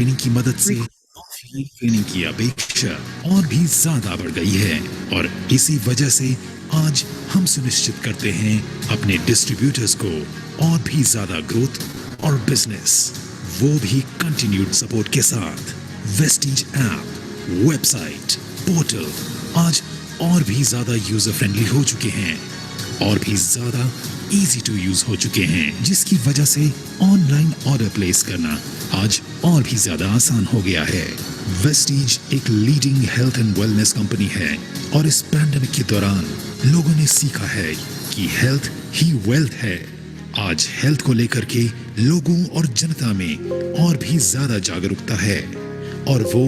Training की मदद से ऑफलाइन ट्रेनिंग की अपेक्षा और भी ज्यादा बढ़ गई है और इसी वजह से आज हम सुनिश्चित करते हैं अपने डिस्ट्रीब्यूटर्स को और भी ज्यादा ग्रोथ और बिजनेस, वो भी कंटिन्यूड सपोर्ट के साथ। वेस्टीज ऐप, वेबसाइट, पोर्टल आज और भी ज्यादा यूजर फ्रेंडली हो चुके हैं और भी ज्यादा इजी टू यूज हो चुके हैं, जिसकी वजह से ऑनलाइन ऑर्डर प्लेस करना आज और भी ज्यादा आसान हो गया है। वेस्टीज एक leading health and wellness company है और इस पैंडेमिक के दौरान लोगों ने सीखा है कि हेल्थ ही वेल्थ है। आज हेल्थ को लेकर के लोगों और जनता में और भी ज्यादा जागरूकता है और वो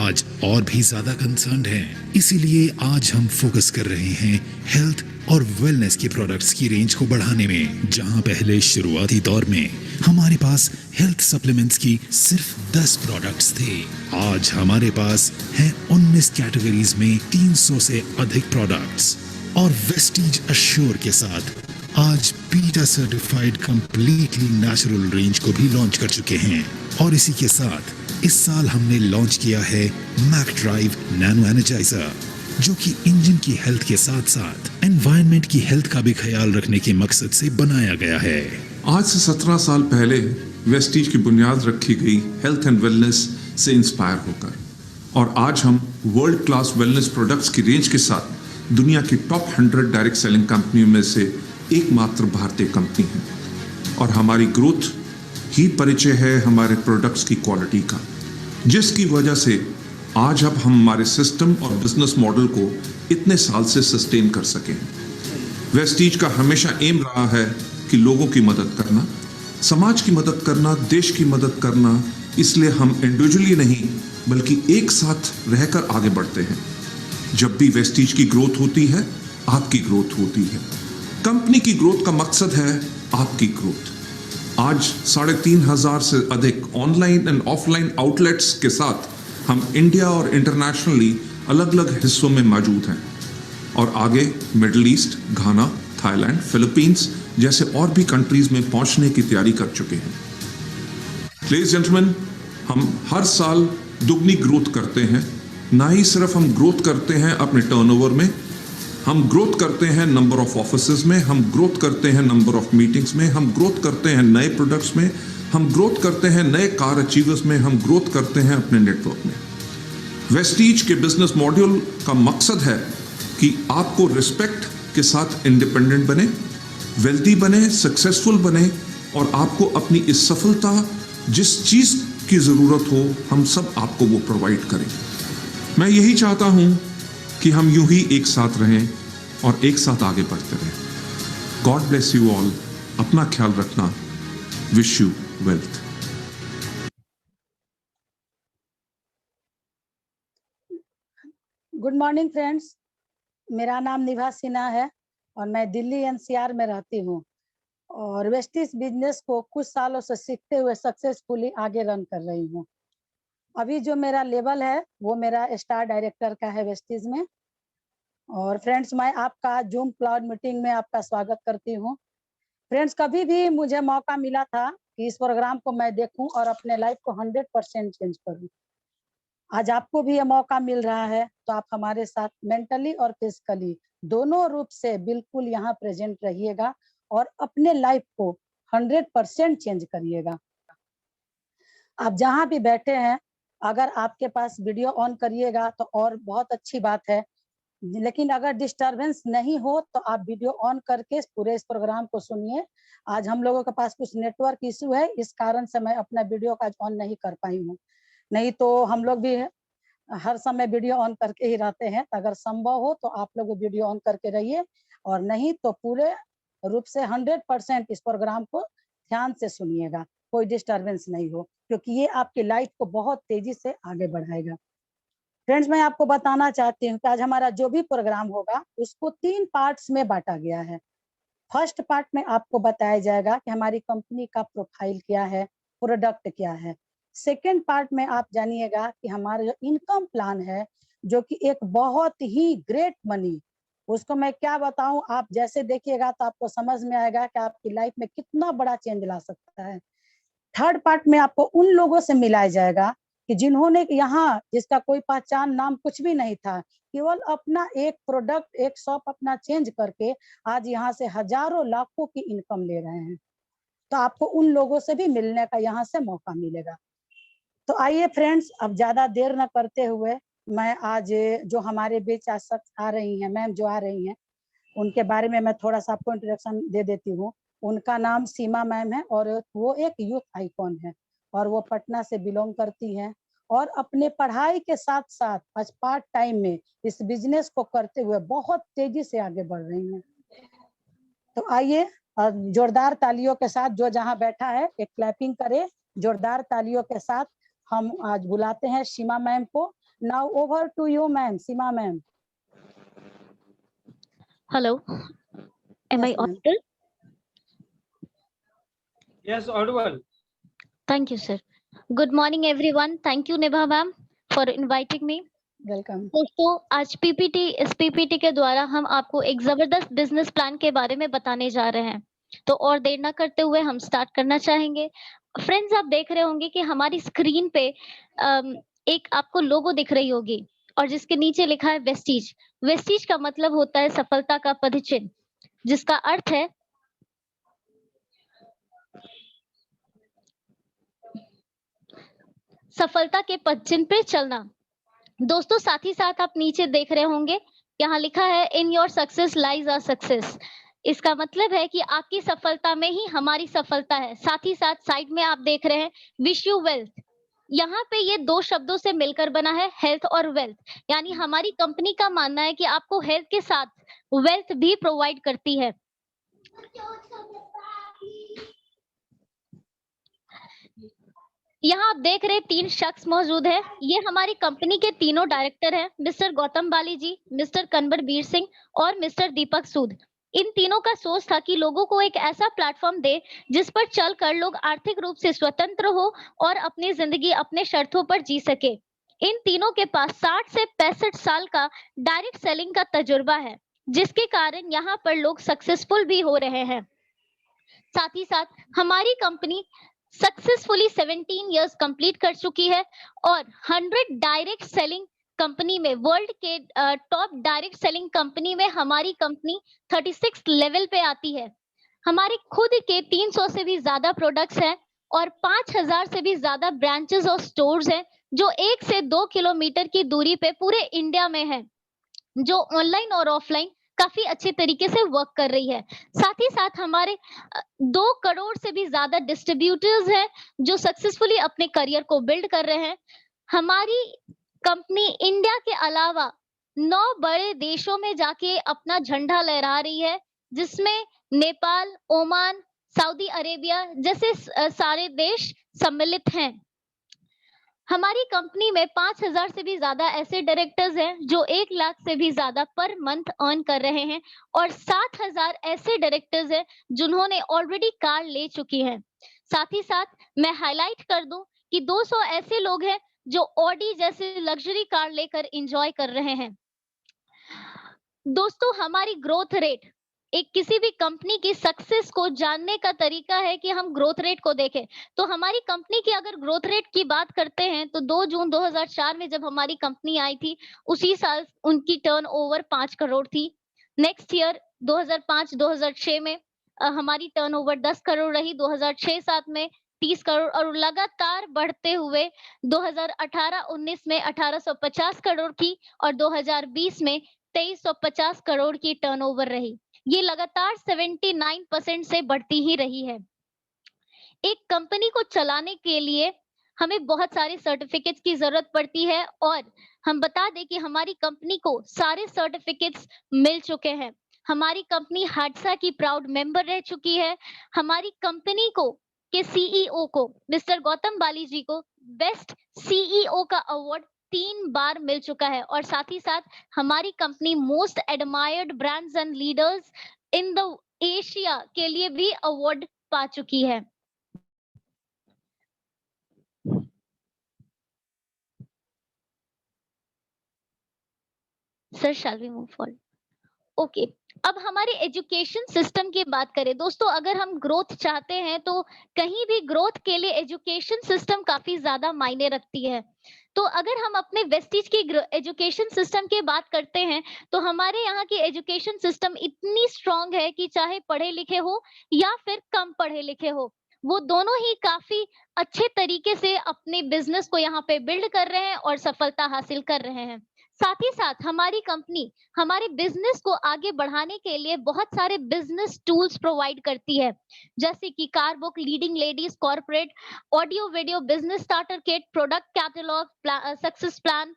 आज और भी ज्यादा कंसर्न्ड हैं। इसीलिए आज हम फोकस कर रहे हैं हेल्थ और वेलनेस के प्रोडक्ट्स की रेंज को बढ़ाने में। जहां पहले शुरुआती दौर में हमारे पास हेल्थ सप्लीमेंट्स की सिर्फ 10 प्रोडक्ट्स थे, आज हमारे पास हैं 19 कैटेगरीज में 300 से अधिक प्रोडक्ट्स और वेस्टीज अश्योर के साथ आज पीटा सर्टिफाइड कंप्लीटली नेचुरल रेंज को भी लॉन्च कर चुके हैं। और इसी के साथ इस साल हमने लॉन्च किया है मैक ड्राइव नैनो एनर्जाइजर, जो कि इंजन की हेल्थ के साथ साथ एनवायरनमेंट की हेल्थ का भी ख्याल रखने के मकसद से बनाया गया है। आज से 17 साल पहले वेस्टीज की बुनियाद रखी गई हेल्थ एंड वेलनेस से इंस्पायर होकर, और आज हम वर्ल्ड क्लास वेलनेस प्रोडक्ट्स की रेंज के साथ दुनिया की टॉप 100 डायरेक्ट सेलिंग कंपनियों में से एकमात्र भारतीय कंपनी है। और हमारी ग्रोथ ही परिचय है हमारे प्रोडक्ट्स की क्वालिटी का, जिसकी वजह से आज अब हम हमारे सिस्टम और बिजनेस मॉडल को इतने साल से सस्टेन कर सके हैं। वेस्टीज का हमेशा एम रहा है कि लोगों की मदद करना, समाज की मदद करना, देश की मदद करना। इसलिए हम इंडिविजुअली नहीं बल्कि एक साथ रहकर आगे बढ़ते हैं। जब भी वेस्टीज की ग्रोथ होती है, आपकी ग्रोथ होती है। कंपनी की ग्रोथ का मकसद है आपकी ग्रोथ। आज 3,500 से अधिक ऑनलाइन एंड ऑफलाइन आउटलेट्स के साथ हम इंडिया और इंटरनेशनली अलग अलग हिस्सों में मौजूद हैं और आगे मिडिल ईस्ट, घाना, थाईलैंड, फिलीपींस जैसे और भी कंट्रीज में पहुंचने की तैयारी कर चुके हैं। लेडीज जेंटलमैन, हम हर साल दुगनी ग्रोथ करते हैं। ना ही सिर्फ हम ग्रोथ करते हैं अपने टर्नओवर में, हम ग्रोथ करते हैं नंबर ऑफ ऑफिसेज में, हम ग्रोथ करते हैं नंबर ऑफ मीटिंग्स में, हम ग्रोथ करते हैं नए प्रोडक्ट्स में, हम ग्रोथ करते हैं नए कार अचीवर्स में, हम ग्रोथ करते हैं अपने नेटवर्क में। वेस्टीज के बिजनेस मॉड्यूल का मकसद है कि आपको रिस्पेक्ट के साथ इंडिपेंडेंट बने, वेल्दी बने, सक्सेसफुल बने और आपको अपनी इस सफलता, जिस चीज की जरूरत हो, हम सब आपको वो प्रोवाइड करें। मैं यही चाहता हूं कि हम यूं ही एक साथ रहें और एक साथ आगे बढ़ते रहें। God bless you all. अपना ख्याल रखना। Wish you wealth. Good morning friends, मेरा नाम निभा सिन्हा है और मैं दिल्ली एनसीआर में रहती हूँ और वेस्टीज बिजनेस को कुछ सालों से सीखते हुए सक्सेसफुली आगे रन कर रही हूँ। अभी जो मेरा लेवल है वो मेरा स्टार डायरेक्टर का है वेस्टीज में। और फ्रेंड्स, मैं आपका जूम क्लाउड मीटिंग में आपका स्वागत करती हूँ। फ्रेंड्स, कभी भी मुझे मौका मिला था कि इस प्रोग्राम को मैं देखूं और अपने लाइफ को 100% चेंज करूं। आज आपको भी ये मौका मिल रहा है, तो आप हमारे साथ मेंटली और फिजिकली दोनों रूप से बिल्कुल यहाँ प्रेजेंट रहिएगा और अपने लाइफ को 100% चेंज करिएगा। आप जहाँ भी बैठे हैं, अगर आपके पास वीडियो ऑन करिएगा तो और बहुत अच्छी बात है, लेकिन अगर डिस्टरबेंस नहीं हो तो आप वीडियो ऑन करके पूरे इस प्रोग्राम को सुनिए। आज हम लोगों के पास कुछ नेटवर्क इशू है, इस कारण से मैं अपना वीडियो का ऑन नहीं कर पाई हूँ। नहीं तो हम लोग भी हर समय वीडियो ऑन करके ही रहते हैं। अगर संभव हो तो आप लोग वीडियो ऑन करके रहिए और नहीं तो पूरे रूप से 100% इस प्रोग्राम को ध्यान से सुनिएगा, कोई डिस्टरबेंस नहीं हो, क्योंकि ये आपकी लाइफ को बहुत तेजी से आगे बढ़ाएगा। फ्रेंड्स, मैं आपको बताना चाहती हूँ कि आज हमारा जो भी प्रोग्राम होगा उसको 3 पार्ट्स में बांटा गया है। फर्स्ट पार्ट में आपको बताया जाएगा कि हमारी कंपनी का प्रोफाइल क्या है, प्रोडक्ट क्या है। सेकेंड पार्ट में आप जानिएगा कि हमारा जो इनकम प्लान है, जो कि एक बहुत ही ग्रेट मनी, उसको मैं क्या बताऊं, आप जैसे देखिएगा तो आपको समझ में आएगा कि आपकी लाइफ में कितना बड़ा चेंज ला सकता है। थर्ड पार्ट में आपको उन लोगों से मिलाया जाएगा कि जिन्होंने यहाँ, जिसका कोई पहचान नाम कुछ भी नहीं था, केवल अपना एक प्रोडक्ट, एक शॉप अपना चेंज करके आज यहाँ से हजारों लाखों की इनकम ले रहे हैं। तो आपको उन लोगों से भी मिलने का यहाँ से मौका मिलेगा। तो आइए फ्रेंड्स, अब ज्यादा देर न करते हुए मैं आज जो हमारे बीच आज शख्स आ रही हैं, मैम जो आ रही हैं, उनके बारे में मैं थोड़ा सा आपको इंट्रोडक्शन दे देती हूँ। उनका नाम सीमा मैम है और वो एक यूथ आइकॉन है और वो पटना से बिलोंग करती हैं और अपने पढ़ाई के साथ साथ आज पार्ट टाइम में इस बिजनेस को करते हुए बहुत तेजी से आगे बढ़ रही हैं। तो आइए जोरदार तालियों के साथ जो जहां बैठा है एक क्लैपिंग करे जोरदार तालियों के साथ। हम आज बुलाते हैं सीमा मैम को। Now over to you ma'am, Seema ma'am. Hello, am I Yes, ma'am. audible? Yes, audible. Thank you, sir. Good morning, everyone. Thank you, Nibha ma'am, for inviting me. Welcome. दोस्तों, आज इस पीपीटी के द्वारा हम आपको एक जबरदस्त बिजनेस प्लान के बारे में बताने जा रहे हैं। तो और देर ना करते हुए हम स्टार्ट करना चाहेंगे। फ्रेंड्स, आप देख रहे होंगे कि हमारी स्क्रीन पे एक आपको लोगो दिख रही होगी और जिसके नीचे लिखा है वेस्टीज। वेस्टीज का मतलब होता है सफलता का पदचिन्ह, जिसका अर्थ है सफलता के पदचिन्ह पे चलना। दोस्तों, साथ ही साथ आप नीचे देख रहे होंगे, यहाँ लिखा है in your success lies our success. इसका मतलब है कि आपकी सफलता में ही हमारी सफलता है। साथ ही साथ साइड में आप देख रहे हैं विश यू वेल्थ। यहाँ पे ये दो शब्दों से मिलकर बना है हेल्थ और वेल्थ, यानी हमारी कंपनी का मानना है कि आपको हेल्थ के साथ वेल्थ भी प्रोवाइड करती है। यहाँ आप देख रहे 3 शख्स मौजूद हैं। ये हमारी कंपनी के तीनों डायरेक्टर हैं, मिस्टर गौतम बाली जी, मिस्टर कन्वरबीर सिंह और मिस्टर दीपक सूद। इन तीनों का सोच था कि लोगों को एक ऐसा प्लेटफॉर्म दे जिस पर चलकर लोग आर्थिक रूप से स्वतंत्र हो और अपनी जिंदगी अपने शर्तों पर जी सके। इन तीनों के पास 60 से 65 साल का डायरेक्ट सेलिंग का तजुर्बा है, जिसके कारण यहाँ पर लोग सक्सेसफुल भी हो रहे हैं। साथ ही साथ हमारी कंपनी सक्सेसफुली 17 इयर्स कंप्लीट कर चुकी है और 100 डायरेक्ट सेलिंग कंपनी में, वर्ल्ड के टॉप डायरेक्ट सेलिंग कंपनी में हमारी कंपनी 36 लेवल पे आती है। हमारे खुद के 300 से भी ज्यादा प्रोडक्ट्स हैं और 5000 से भी ज्यादा ब्रांचेस और स्टोर्स हैं जो 1 से 2 किलोमीटर की दूरी पे पूरे इंडिया में है, जो ऑनलाइन और ऑफलाइन काफी अच्छे तरीके से वर्क कर रही है। साथ ही साथ हमारे 2 करोड़ से भी ज्यादा डिस्ट्रीब्यूटर्स हैं जो सक्सेसफुली अपने करियर को बिल्ड कर रहे हैं। हमारी कंपनी इंडिया के अलावा 9 बड़े देशों में जाके अपना झंडा लहरा रही है, जिसमें नेपाल, ओमान, सऊदी अरेबिया जैसे सारे देश सम्मिलित हैं। हमारी कंपनी में 5000 से भी ज्यादा ऐसे डायरेक्टर्स हैं जो 1 लाख से भी ज्यादा पर मंथ अर्न कर रहे हैं और 7000 ऐसे डायरेक्टर्स हैं जिन्होंने ऑलरेडी कार ले चुकी हैं। साथ ही साथ मैं हाईलाइट कर दूं कि 200 ऐसे लोग हैं जो ऑडी जैसे लग्जरी कार लेकर एंजॉय कर रहे हैं। दोस्तों, हमारी ग्रोथ रेट, एक किसी भी कंपनी की सक्सेस को जानने का तरीका है कि हम ग्रोथ रेट को देखें। तो हमारी कंपनी की अगर ग्रोथ रेट की बात करते हैं तो 2 जून 2004 में जब हमारी कंपनी आई थी, उसी साल उनकी टर्नओवर 5 करोड़ थी। नेक्स्ट ईयर 2005-2006 में हमारी टर्नओवर 10 करोड़ रही, 2006-07 में 30 करोड़ और लगातार बढ़ते हुए 2018-19 में 1850 करोड़ की और 2020 में 2350 करोड़ की टर्नओवर रही। ये लगातार 79% से बढ़ती ही रही है। एक कंपनी को चलाने के लिए हमें बहुत सारे सर्टिफिकेट्स की जरूरत पड़ती है और हम बता दें कि हमारी कंपनी को सारे सर्टिफिकेट्स मिल चुके हैं। हमारी कंपनी हादसा की प्राउड मेंबर रह चुकी है। हमारी कंपनी को के सीईओ को, मिस्टर गौतम बाली जी को बेस्ट सीईओ का अवार्ड 3 बार मिल चुका है और साथ ही साथ हमारी company most admired brands and leaders in the Asia के लिए भी अवार्ड पा चुकी है। Sir, shall we move forward? Okay. अब हमारे एजुकेशन सिस्टम की बात करें दोस्तों, अगर हम ग्रोथ चाहते हैं तो कहीं भी ग्रोथ के लिए एजुकेशन सिस्टम काफी ज्यादा मायने रखती है। तो अगर हम अपने वेस्टिज की एजुकेशन सिस्टम की बात करते हैं, तो हमारे यहाँ की एजुकेशन सिस्टम इतनी स्ट्रांग है कि चाहे पढ़े लिखे हो या फिर कम पढ़े लिखे हो, वो दोनों ही काफी अच्छे तरीके से अपने बिजनेस को यहाँ पे बिल्ड कर रहे हैं और सफलता हासिल कर रहे हैं। साथ ही साथ हमारी कंपनी हमारे बिजनेस को आगे बढ़ाने के लिए बहुत सारे बिजनेस टूल्स प्रोवाइड करती है, जैसे कि car book, leading ladies corporate, audio video, business starter kit, product catalogue, success plan,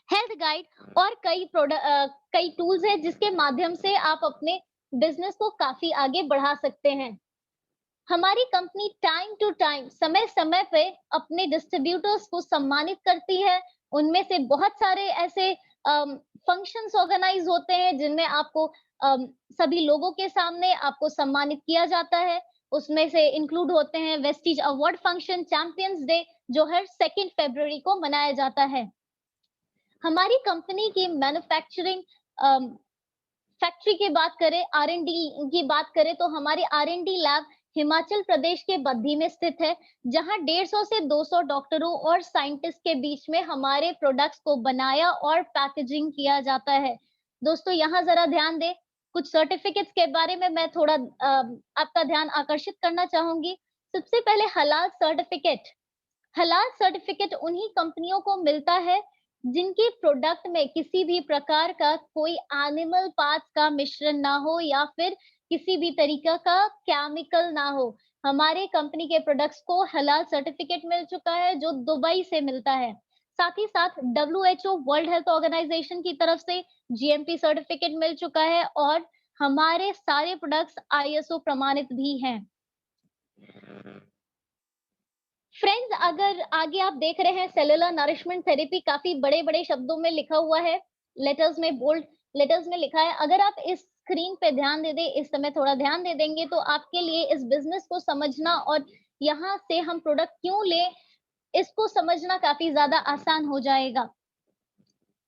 health guide और कई टूल्स है जिसके माध्यम से आप अपने बिजनेस को काफी आगे बढ़ा सकते हैं। हमारी कंपनी टाइम टू टाइम, समय समय पे अपने डिस्ट्रीब्यूटर्स को सम्मानित करती है। उनमें से बहुत सारे ऐसे फंक्शंस ऑर्गेनाइज होते हैं जिनमें आपको सभी लोगों के सामने आपको सम्मानित किया जाता है। उसमें से इंक्लूड होते हैं Vestige award function, champions day, जो हर 2 फरवरी को मनाया जाता है। हमारी कंपनी की मैन्युफैक्चरिंग फैक्ट्री की बात करें, आर&डी की बात करें, तो हमारी आर&डी लैब हिमाचल प्रदेश के बद्दी में स्थित है, जहां 150 से 200 डॉक्टरों और साइंटिस्ट के बीच में हमारे प्रोडक्ट्स को बनाया और पैकेजिंग किया जाता है। दोस्तों यहाँ जरा ध्यान दें, कुछ सर्टिफिकेट्स के बारे में मैं थोड़ा आपका ध्यान आकर्षित करना चाहूंगी। सबसे पहले हलाल सर्टिफिकेट। हलाल सर्टिफिकेट उन्हीं कंपनियों को मिलता है जिनके प्रोडक्ट में किसी भी प्रकार का कोई एनिमल पार्ट्स का मिश्रण ना हो या फिर किसी भी तरीका का केमिकल ना हो। हमारे कंपनी के प्रोडक्ट्स को हलाल सर्टिफिकेट मिल चुका है जो दुबई से मिलता है। साथ ही साथ WHO वर्ल्ड हेल्थ ऑर्गेनाइजेशन की तरफ से GMP सर्टिफिकेट मिल चुका है और हमारे सारे प्रोडक्ट्स ISO प्रमाणित भी हैं। फ्रेंड्स, अगर आगे आप देख रहे हैं सेलुलर नरिशमेंट थेरेपी काफी बड़े-बड़े शब्दों में लिखा हुआ है, लेटर्स में, बोल्ड लेटर्स में लिखा है। अगर आप इस स्क्रीन पे ध्यान दे दें, इस समय थोड़ा ध्यान दे देंगे तो आपके लिए इस बिज़नेस को समझना और यहाँ से हम प्रोडक्ट क्यों लें, इसको समझना काफी ज़्यादा आसान हो जाएगा।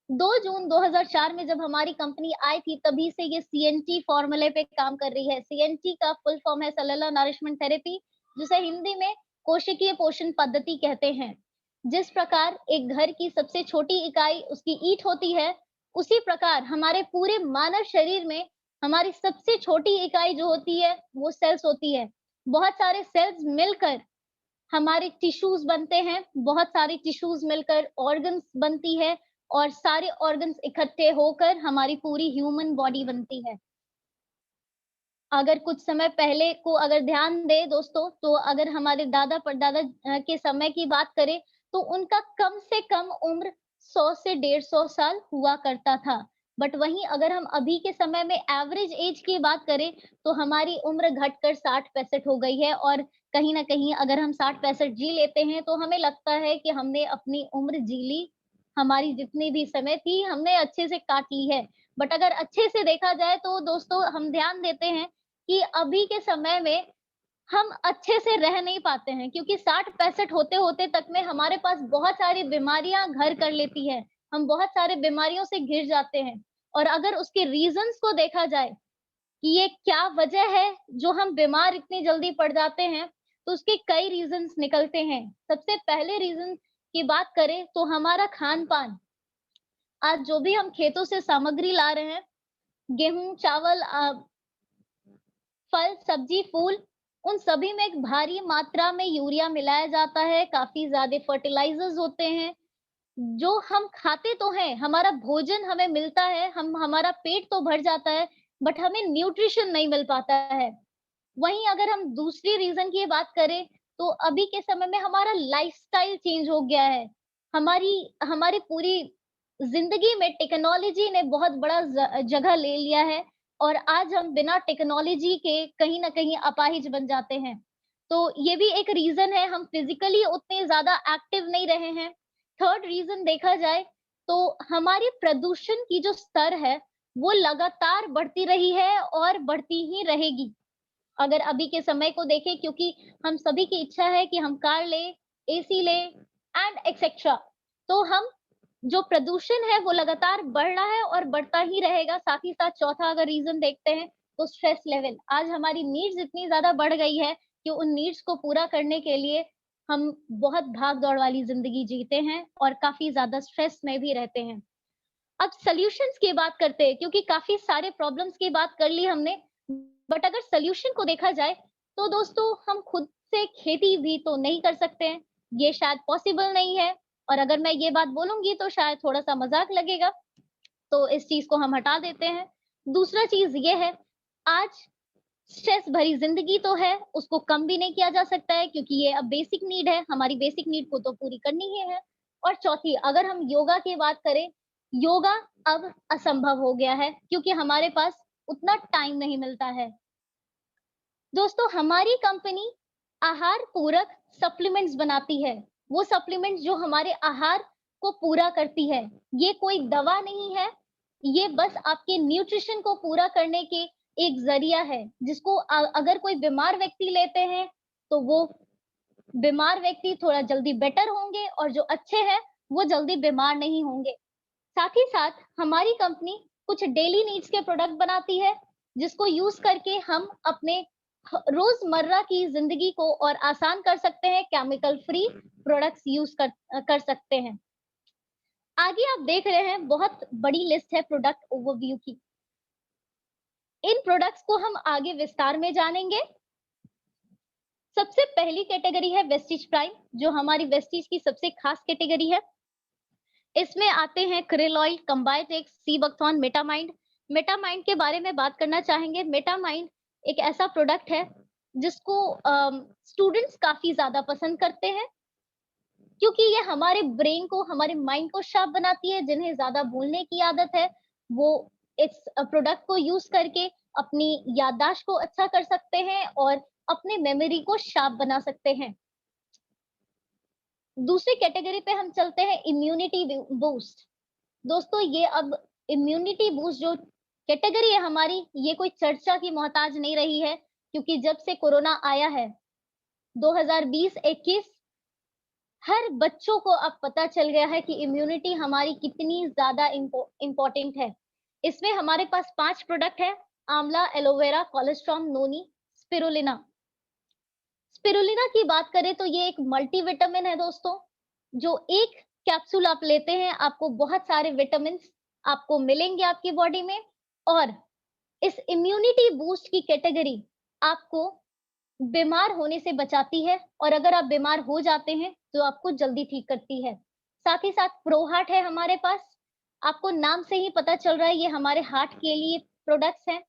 2 जून 2004 में जब हमारी कंपनी आई थी, तभी से ये CNT फॉर्मूले पे काम कर रही है। CNT का फुल फॉर्म है सेलुलर नरिशमेंट थेरेपी, जिसे हिंदी में कोशिकीय पोषण पद्धति कहते हैं। जिस प्रकार एक घर की सबसे छोटी इकाई उसकी ईंट होती है, उसी प्रकार हमारे पूरे मानव शरीर में हमारी सबसे छोटी इकाई जो होती है, वो सेल्स होती है। बहुत सारे सेल्स मिलकर हमारे टिश्यूज बनते हैं, बहुत सारी टिश्यूज मिलकर ऑर्गन्स बनती है और सारे ऑर्गन्स इकट्ठे होकर हमारी पूरी ह्यूमन बॉडी बनती है। अगर कुछ समय पहले को अगर ध्यान दें दोस्तों, तो अगर हमारे दादा परदादा के समय की बात करें, तो उनका कम से कम उम्र 100 से 150 साल हुआ करता था। बट वहीं अगर हम अभी के समय में एवरेज एज की बात करें, तो हमारी उम्र घटकर 60-65 हो गई है और कहीं न कहीं अगर हम 60-65 जी लेते हैं, तो हमें लगता है कि हमने अपनी उम्र जी ली, हमारी जितनी भी समय थी, हमने अच्छे से काट ली है। बट अगर अच्छे से देखा जाए तो दोस्तों हम ध्यान देते हैं कि अभी के समय में हम अच्छे से रह नहीं पाते हैं क्योंकि 60-65 होते-होते तक में हमारे पास बहुत सारी बीमारियां घर कर लेती है। हम बहुत सारे बीमारियों से घिर जाते हैं और अगर उसके रीजंस को देखा जाए कि ये क्या वजह है जो हम बीमार इतनी जल्दी पड़ जाते हैं, तो उसके कई रीजंस निकलते हैं। सबसे पहले रीजन की बात करें तो हमारा खान-पान। आज जो भी हम खेतों से सामग्री ला रहे हैं, गेहूँ, चावल, फल, सब्जी, फूल, उन सभी में एक भारी मात्रा में यूरिया मिलाया जाता है, काफ़ी ज़्यादा फर्टिलाइज़र्स होते हैं, जो हम खाते तो हैं, हमारा भोजन हमें मिलता है, हमारा पेट तो भर जाता है, बट हमें न्यूट्रिशन नहीं मिल पाता है। वहीं अगर हम दूसरी रीज़न की बात करें, तो अभी के समय में हमारा लाइफ़स्टाइल चेंज हो गया है। हमारी हमारी पूरी ज़िंदगी में टेक्नोलॉजी ने बहुत बड़ा जगह ले लिया है और आज हम बिना टेक्नोलॉजी के कहीं न कहीं अपाहिज बन जाते हैं। तो ये भी एक रीज़न है, हम फिज़िकली उतने ज़्यादा एक्टिव नहीं रहे हैं। थर्ड रीज़न देखा जाए, तो हमारी प्रदूषण की जो स्तर है, वो लगातार बढ़ती रही है और बढ़ती ही रहेगी। अगर अभी के समय को देखें क्योंकि हम सभी की इच्छा है कि हम कार लें, एसी लें एंड एक्सेट्रा। तो हम जो प्रदूषण है वो लगातार बढ़ रहा है और बढ़ता ही रहेगा। साथ ही साथ चौथा अगर रीज़न देखते हैं तो स्ट्रेस लेवल। आज हमारी नीड्स इतनी ज़्यादा बढ़ गई है कि उन नीड्स को पूरा करने के लिए हम बहुत भाग-दौड़ वाली ज़िंदगी जीते हैं और काफ़ी ज़्यादा स्ट्रेस में भी रहते हैं। अब सॉल्यूशंस की बात करते हैं क्योंकि काफ़ी सारे प्रॉब्लम्स की बात कर ली हमने, बट अगर सॉल्यूशन को देखा जाए तो दोस्तों हम खुद से खेती भी तो नहीं कर सकते हैं, ये शायद पॉसिबल नहीं है और अगर मैं ये बात बोलूँगी तो शायद थोड़ा-सा मज़ाक लगेगा, तो इस चीज़ को हम हटा देते हैं। दूसरा चीज़ ये है, आज स्ट्रेस भरी ज़िंदगी तो है, उसको कम भी नहीं किया जा सकता है क्योंकि ये अब बेसिक नीड है, हमारी बेसिक नीड को तो पूरी करनी ही है। और चौथी, अगर हम योगा की बात करें, योगा अब असंभव हो गया है क्योंकि हमारे पास उतना टाइम नहीं मिलता है। दोस्तों, हमारी कंपनी आहार पूरक सप्लीमेंट्स बनाती है। वो सप्लीमेंट्स जो हमारे आहार को पूरा करती है। ये कोई दवा नहीं है, ये बस आपके न्यूट्रिशन को पूरा करने के एक ज़रिया है, जिसको अगर कोई बीमार व्यक्ति लेते हैं, तो वो बीमार व्यक्ति थोड़ा जल्दी बेटर होंगे और जो अच्छे हैं, वो जल्दी बीमार नहीं होंगे। साथ ही साथ हमारी कंपनी कुछ डेली नीड्स के प्रोडक्ट बनाती है, जिसको यूज़ करके हम अपने रोज़मर्रा की ज़िंदगी को और आसान कर सकते हैं, केमिकल फ्री प्रोडक्ट्स यूज़ कर सकते हैं। आगे आप देख रहे हैं बहुत बड़ी लिस्ट है प्रोडक्ट ओवरव्यू की। इन प्रोडक्ट्स को हम आगे विस्तार में जानेंगे। सबसे पहली कैटेगरी है वेस्टीज प्राइम, जो हमारी वेस्टीज की सबसे खास कैटेगरी है। इसमें आते हैं क्रिल ऑयल, कंबायोटेक्स, सीबकथॉर्न, मेटामाइंड। मेटामाइंड के बारे में बात करना चाहेंगे। मेटामाइंड एक ऐसा प्रोडक्ट है जिसको स्टूडेंट्स काफ़ी ज़्यादा पसंद करते हैं, क्योंकि ये हमारे ब्रेन को, हमारे माइंड को शार्प बनाती है। जिन्हें ज़्यादा भूलने की आदत है, वो इस प्रोडक्ट को यूज़ करके अपनी याददाश्त को अच्छा कर सकते हैं और अपने मेमोरी को शार्प बना सकते हैं। दूसरी कैटेगरी पे हम चलते हैं, इम्यूनिटी बूस्ट। दोस्तों, ये अब इम्यूनिटी बूस्ट जो कैटेगरी है हमारी, ये कोई चर्चा की मोहताज नहीं रही है, क्योंकि जब से कोरोना आया है 2020-21, हर बच्चों को अब पता चल गया है कि इम्यूनिटी हमारी कितनी ज़्यादा इम्पोर्टेंट है। इसमें हमारे पास 5 प्रोडक्ट हैं, आंवला, एलोवेरा, कोलेस्ट्रॉल, नोनी, स्पिरुलिना। स्पिरुलिना की बात करें तो ये एक मल्टीविटामिन है दोस्तों, जो एक कैप्सूल आप लेते हैं, आपको बहुत सारे विटामिन्स आपको मिलेंगे आपकी बॉडी में और इस इम्यूनिटी बूस्ट की कैटेगरी आपको बीमार होने से बचाती है और अगर आप बीमार हो जाते हैं, तो आपको जल्दी ठीक करती है। साथ ही साथ प्रो हार्ट है हमारे पास। आपको नाम से ही पता चल रहा है, ये हमारे हार्ट के लिए प्रोडक्ट्स हैं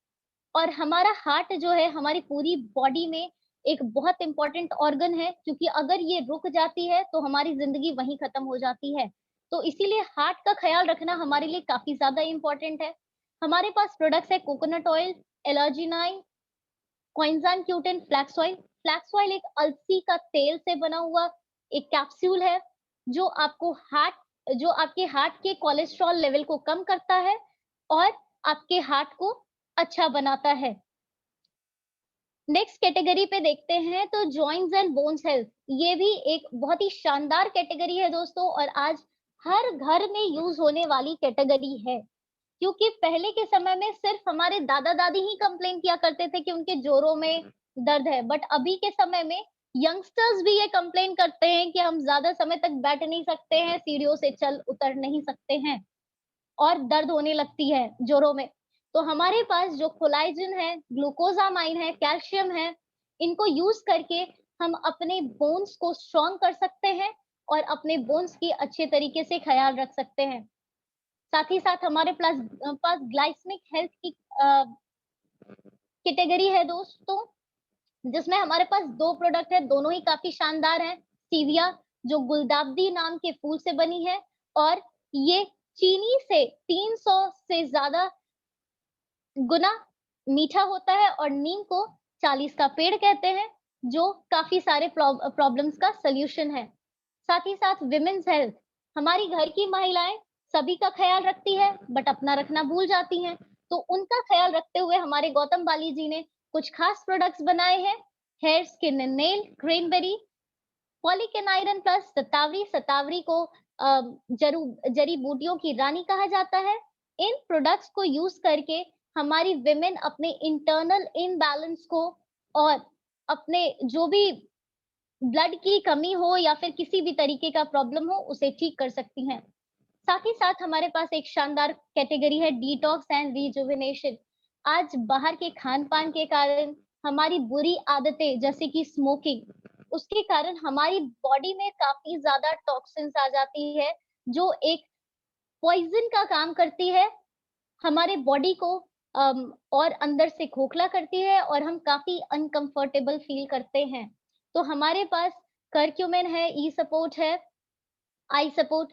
और हमारा हार्ट जो है, हमारी पूरी बॉडी में एक बहुत इम्पोर्टेंट ऑर्गन है, क्योंकि अगर ये रुक जाती है, तो हमारी ज़िंदगी वहीं खत्म हो जाती है। तो इसीलिए हार्ट का ख़्याल रखना हमारे लिए काफ़ी ज़्यादा इम्पोर्टेंट है। हमारे पास प्रोडक्ट्स है कोकोनट ऑयल, एलर्जिनाइन, क्विनज़ान क्यूटिन, फ्लैक्स ऑयल। फ्लैक्स ऑयल एक अलसी का तेल से बना हुआ एक कैप्सूल है, जो आपके हार्ट के कोलेस्ट्रॉल लेवल को कम करता है और आपके हार्ट को अच्छा बनाता है। नेक्स्ट कैटेगरी पे देखते हैं तो जॉइंट्स एंड बोन्स हेल्थ। ये भी एक बहुत ही शानदार कैटेगरी है दोस्तों और आज हर घर में यूज़ होने वाली कैटेगरी है। क्योंकि पहले के समय में सिर्फ हमारे दादा-दादी ही कंप्लेन किया करते थे कि उनके जोड़ों में दर्द है, बट अभी के समय में यंगस्टर्स भी ये कंप्लेन करते हैं कि हम ज़्यादा समय तक बैठ नहीं सकते हैं, सीढ़ियों से चल उतर नहीं सकते हैं और दर्द होने लगती है जोड़ों में। तो हमारे पास जो कोलाजन है, ग्लूकोज़ामाइन है, कैल्शियम है, इनको यूज़ करके हम अपने बोन्स को स्ट्रॉन्ग कर सकते हैं और अपने बोन्स की अच्छे तरीके से ख़्याल रख सकते हैं। साथ ही साथ हमारे पास ग्लाइसेमिक हेल्थ की कैटेगरी है दोस्तों, जिसमें हमारे पास 2 प्रोडक्ट है, दोनों ही काफ़ी शानदार हैं। स्टीविया, जो गुलदाउदी नाम के फूल से बनी है और ये चीनी से 300 से ज़्यादा गुना मीठा होता है और नीम को 40 का पेड़ कहते हैं, जो काफ़ी सारे प्रॉब्लम्स का सॉल्यूशन है। साथ ही साथ विमेन्स हेल्थ, हमारी घर की महिलाएँ सभी का ख़्याल रखती है, बट अपना रखना भूल जाती हैं। तो उनका ख़्याल रखते हुए हमारे गौतम बाली जी ने कुछ ख़ास प्रोडक्ट्स बनाए हैं। Hair, skin and nail, cranberry, पॉलीकेनाइरन प्लस शतावरी, शतावरी को जड़ी बूटियों की रानी कहा जाता है। इन प्रोडक्ट्स को यूज करके हमारी विमेन अपने इंटरनल इम्बैलेंस को और अपने जो भी ब्लड की कमी हो या फिर किसी भी तरीके का प्रॉब्लम हो उसे ठीक कर सकती हैं। साथ ही साथ हमारे पास एक शानदार कैटेगरी है डिटॉक्स एंड रिजुवेनेशन। आज बाहर के खान-पान के कारण हमारी बुरी आदतें जैसे कि स्मोकिंग, उसके कारण हमारी बॉडी में काफ़ी ज़्यादा टॉक्सिन्स आ जाती है, जो एक पॉइज़न का काम करती है, हमारे बॉडी को और अंदर से खोखला करती है और हम काफ़ी अनकंफर्टेबल फ़ील करते हैं। तो हमारे पास करक्यूमिन है, ई सपोर्ट है, आई सपोर्ट,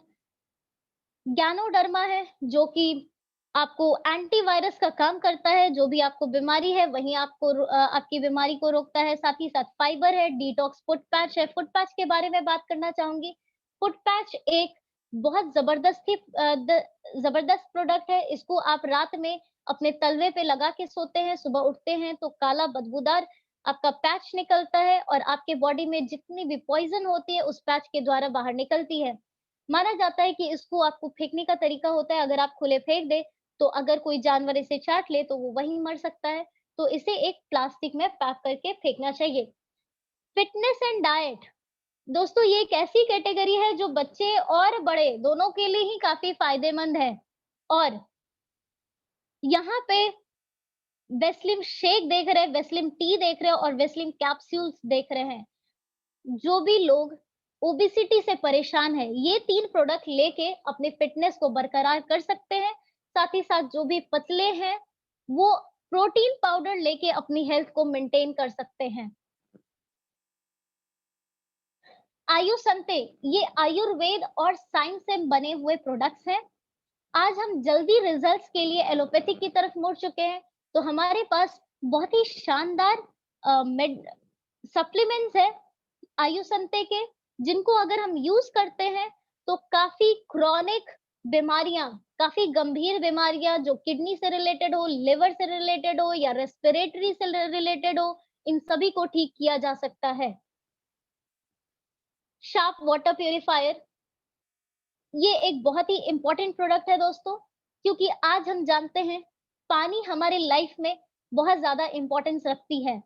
ज्ञानोडर्मा है जो कि आपको एंटीवायरस का काम करता है, जो भी आपको बीमारी है वहीं आपकी बीमारी को रोकता है। साथ ही साथ फाइबर है, डिटॉक्स फुट पैच है। फुट पैच के बारे में बात करना चाहूँगी। फुट पैच एक बहुत ज़बरदस्त प्रोडक्ट है। इसको आप रात में अपने तलवे पे लगा के सोते हैं, सुबह उठते हैं तो काला बदबूदार आपका पैच निकलता है और आपके बॉडी में जितनी भी पॉइज़न होती है उस पैच के द्वारा बाहर निकलती है। माना जाता है कि इसको आपको फेंकने का तरीका होता है, अगर आप खुले फेंक दें, तो अगर कोई जानवर इसे चाट ले, तो वो वहीं मर सकता है। तो इसे एक प्लास्टिक में पैक करके फेंकना चाहिए। फिटनेस एंड डाइट दोस्तों, ये एक ऐसी कैटेगरी है जो बच्चे और बड़े दोनों के लिए ही काफ़ी फ़ायदेमंद है और यहाँ पे वेस्लिम शेक देख रहे हैं, वेस्लिम टी देख रहे हैं और वेस्लिम कैप्सूल्स देख रहे हैं। जो भी लोग ओबेसिटी से परेशान है, ये 3 प्रोडक्ट लेके अपनी फिटनेस को बरकरार कर सकते हैं। साथ ही साथ जो भी पतले हैं, वो प्रोटीन पाउडर लेके अपनी हेल्थ को मेंटेन कर सकते हैं। आयुसंते, ये आयुर्वेद और साइंस से बने हुए प्रोडक्ट्स हैं। आज हम जल्दी रिजल्ट्स के लिए एलोपैथी की तरफ मुड़ चुके हैं, तो हमारे पास बहुत ही शानदार मेड सप्लीमेंट्स है आयुसंते के, जिनको अगर हम यूज़ करते हैं, तो काफ़ी क्रॉनिक बीमारियाँ, काफ़ी गंभीर बीमारियाँ जो किडनी से रिलेटेड हो, लिवर से रिलेटेड हो या रेस्पिरेटरी से रिलेटेड हो, इन सभी को ठीक किया जा सकता है। शार्प वाटर प्यूरीफायर, ये एक बहुत ही इम्पोर्टेंट प्रोडक्ट है दोस्तों, क्योंकि आज हम जानते हैं, पानी हमारे लाइफ में बहुत ज़्यादा इम्पोर्टेंस रखती है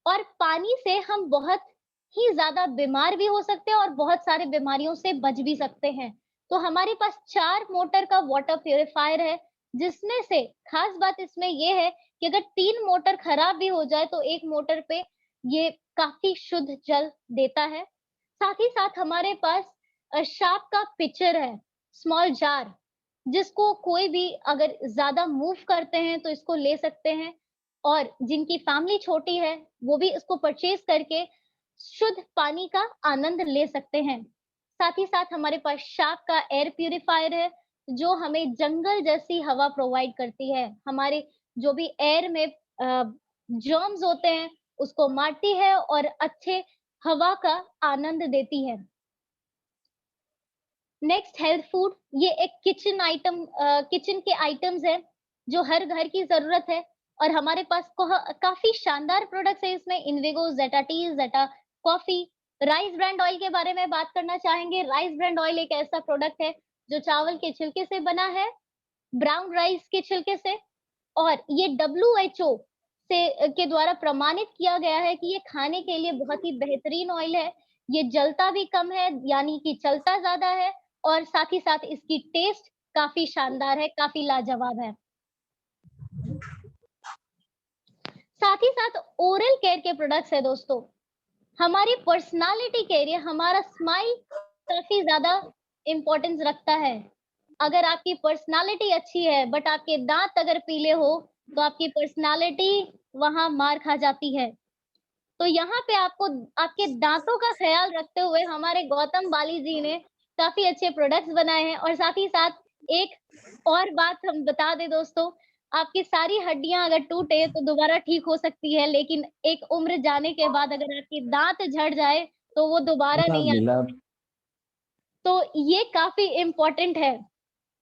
और पानी से हम बहुत ही ज़्यादा बीमार भी हो सकते हैं और बहुत सारी बीमारियों से बच भी सकते हैं। तो हमारे पास 4 मोटर का वाटर प्यूरीफायर है, जिसमें से खास बात इसमें ये है कि अगर 3 मोटर खराब भी हो जाए तो 1 मोटर पे ये काफ़ी शुद्ध जल देता है। साथ ही साथ हमारे पास शार्प का पिचर है, स्मॉल जार, जिसको कोई भी अगर ज़्यादा मूव करते हैं तो इसको ले सकते हैं और जिनकी फैमिली छोटी है, वो भी इसको परचेज़ करके शुद्ध पानी का आनंद ले सकते हैं। साथ ही साथ हमारे पास शार्प का एयर प्यूरीफायर है, जो हमें जंगल जैसी हवा प्रोवाइड करती है। हमारे जो भी एयर में जर्म्स होते हैं, उसको मारती है और अच्छे हवा का आनंद देती है। नेक्स्ट हेल्थ फूड, ये एक किचन के आइटम्स हैं, जो हर घर की ज़रूरत है और हमारे पास काफ़ी शानदार प्रोडक्ट्स हैं इसमें इन्वेगो, Zeta tea, Zeta coffee. Rice bran oil के बारे में बात करना चाहेंगे। राइस ब्रांड ऑयल एक ऐसा प्रोडक्ट है, जो चावल के छिलके से बना है, ब्राउन राइस के छिलके से और ये WHO के द्वारा प्रमाणित किया गया है कि ये खाने के लिए बहुत ही बेहतरीन ऑयल है। ये जलता भी कम है, यानी कि चलता ज़्यादा है और साथ ही साथ इसकी टेस्ट काफ़ी शानदार है, काफ़ी लाजवाब है। साथ ही साथ ओरल केयर के प्रोडक्ट्स है दोस्तों। हमारी पर्सनैलिटी के लिए हमारा स्माइल काफ़ी ज़्यादा इम्पोर्टेंस रखता है। अगर आपकी पर्सनैलिटी अच्छी है बट आपके दाँत अगर पीले हो, तो आपकी पर्सनैलिटी वहाँ मार खा जाती है। तो यहाँ पे आपको आपके दाँतों का ख़्याल रखते हुए हमारे गौतम बाली जी ने काफ़ी अच्छे प्रोडक्ट्स बनाए हैं और साथ ही साथ एक और बात हम बता दें दोस्तों, आपकी सारी हड्डियाँ अगर टूटे तो दोबारा ठीक हो सकती है, लेकिन एक उम्र जाने के बाद अगर आपके दाँत झड़ जाए, तो वो दोबारा नहीं आते। तो ये काफ़ी इम्पोर्टेंट है।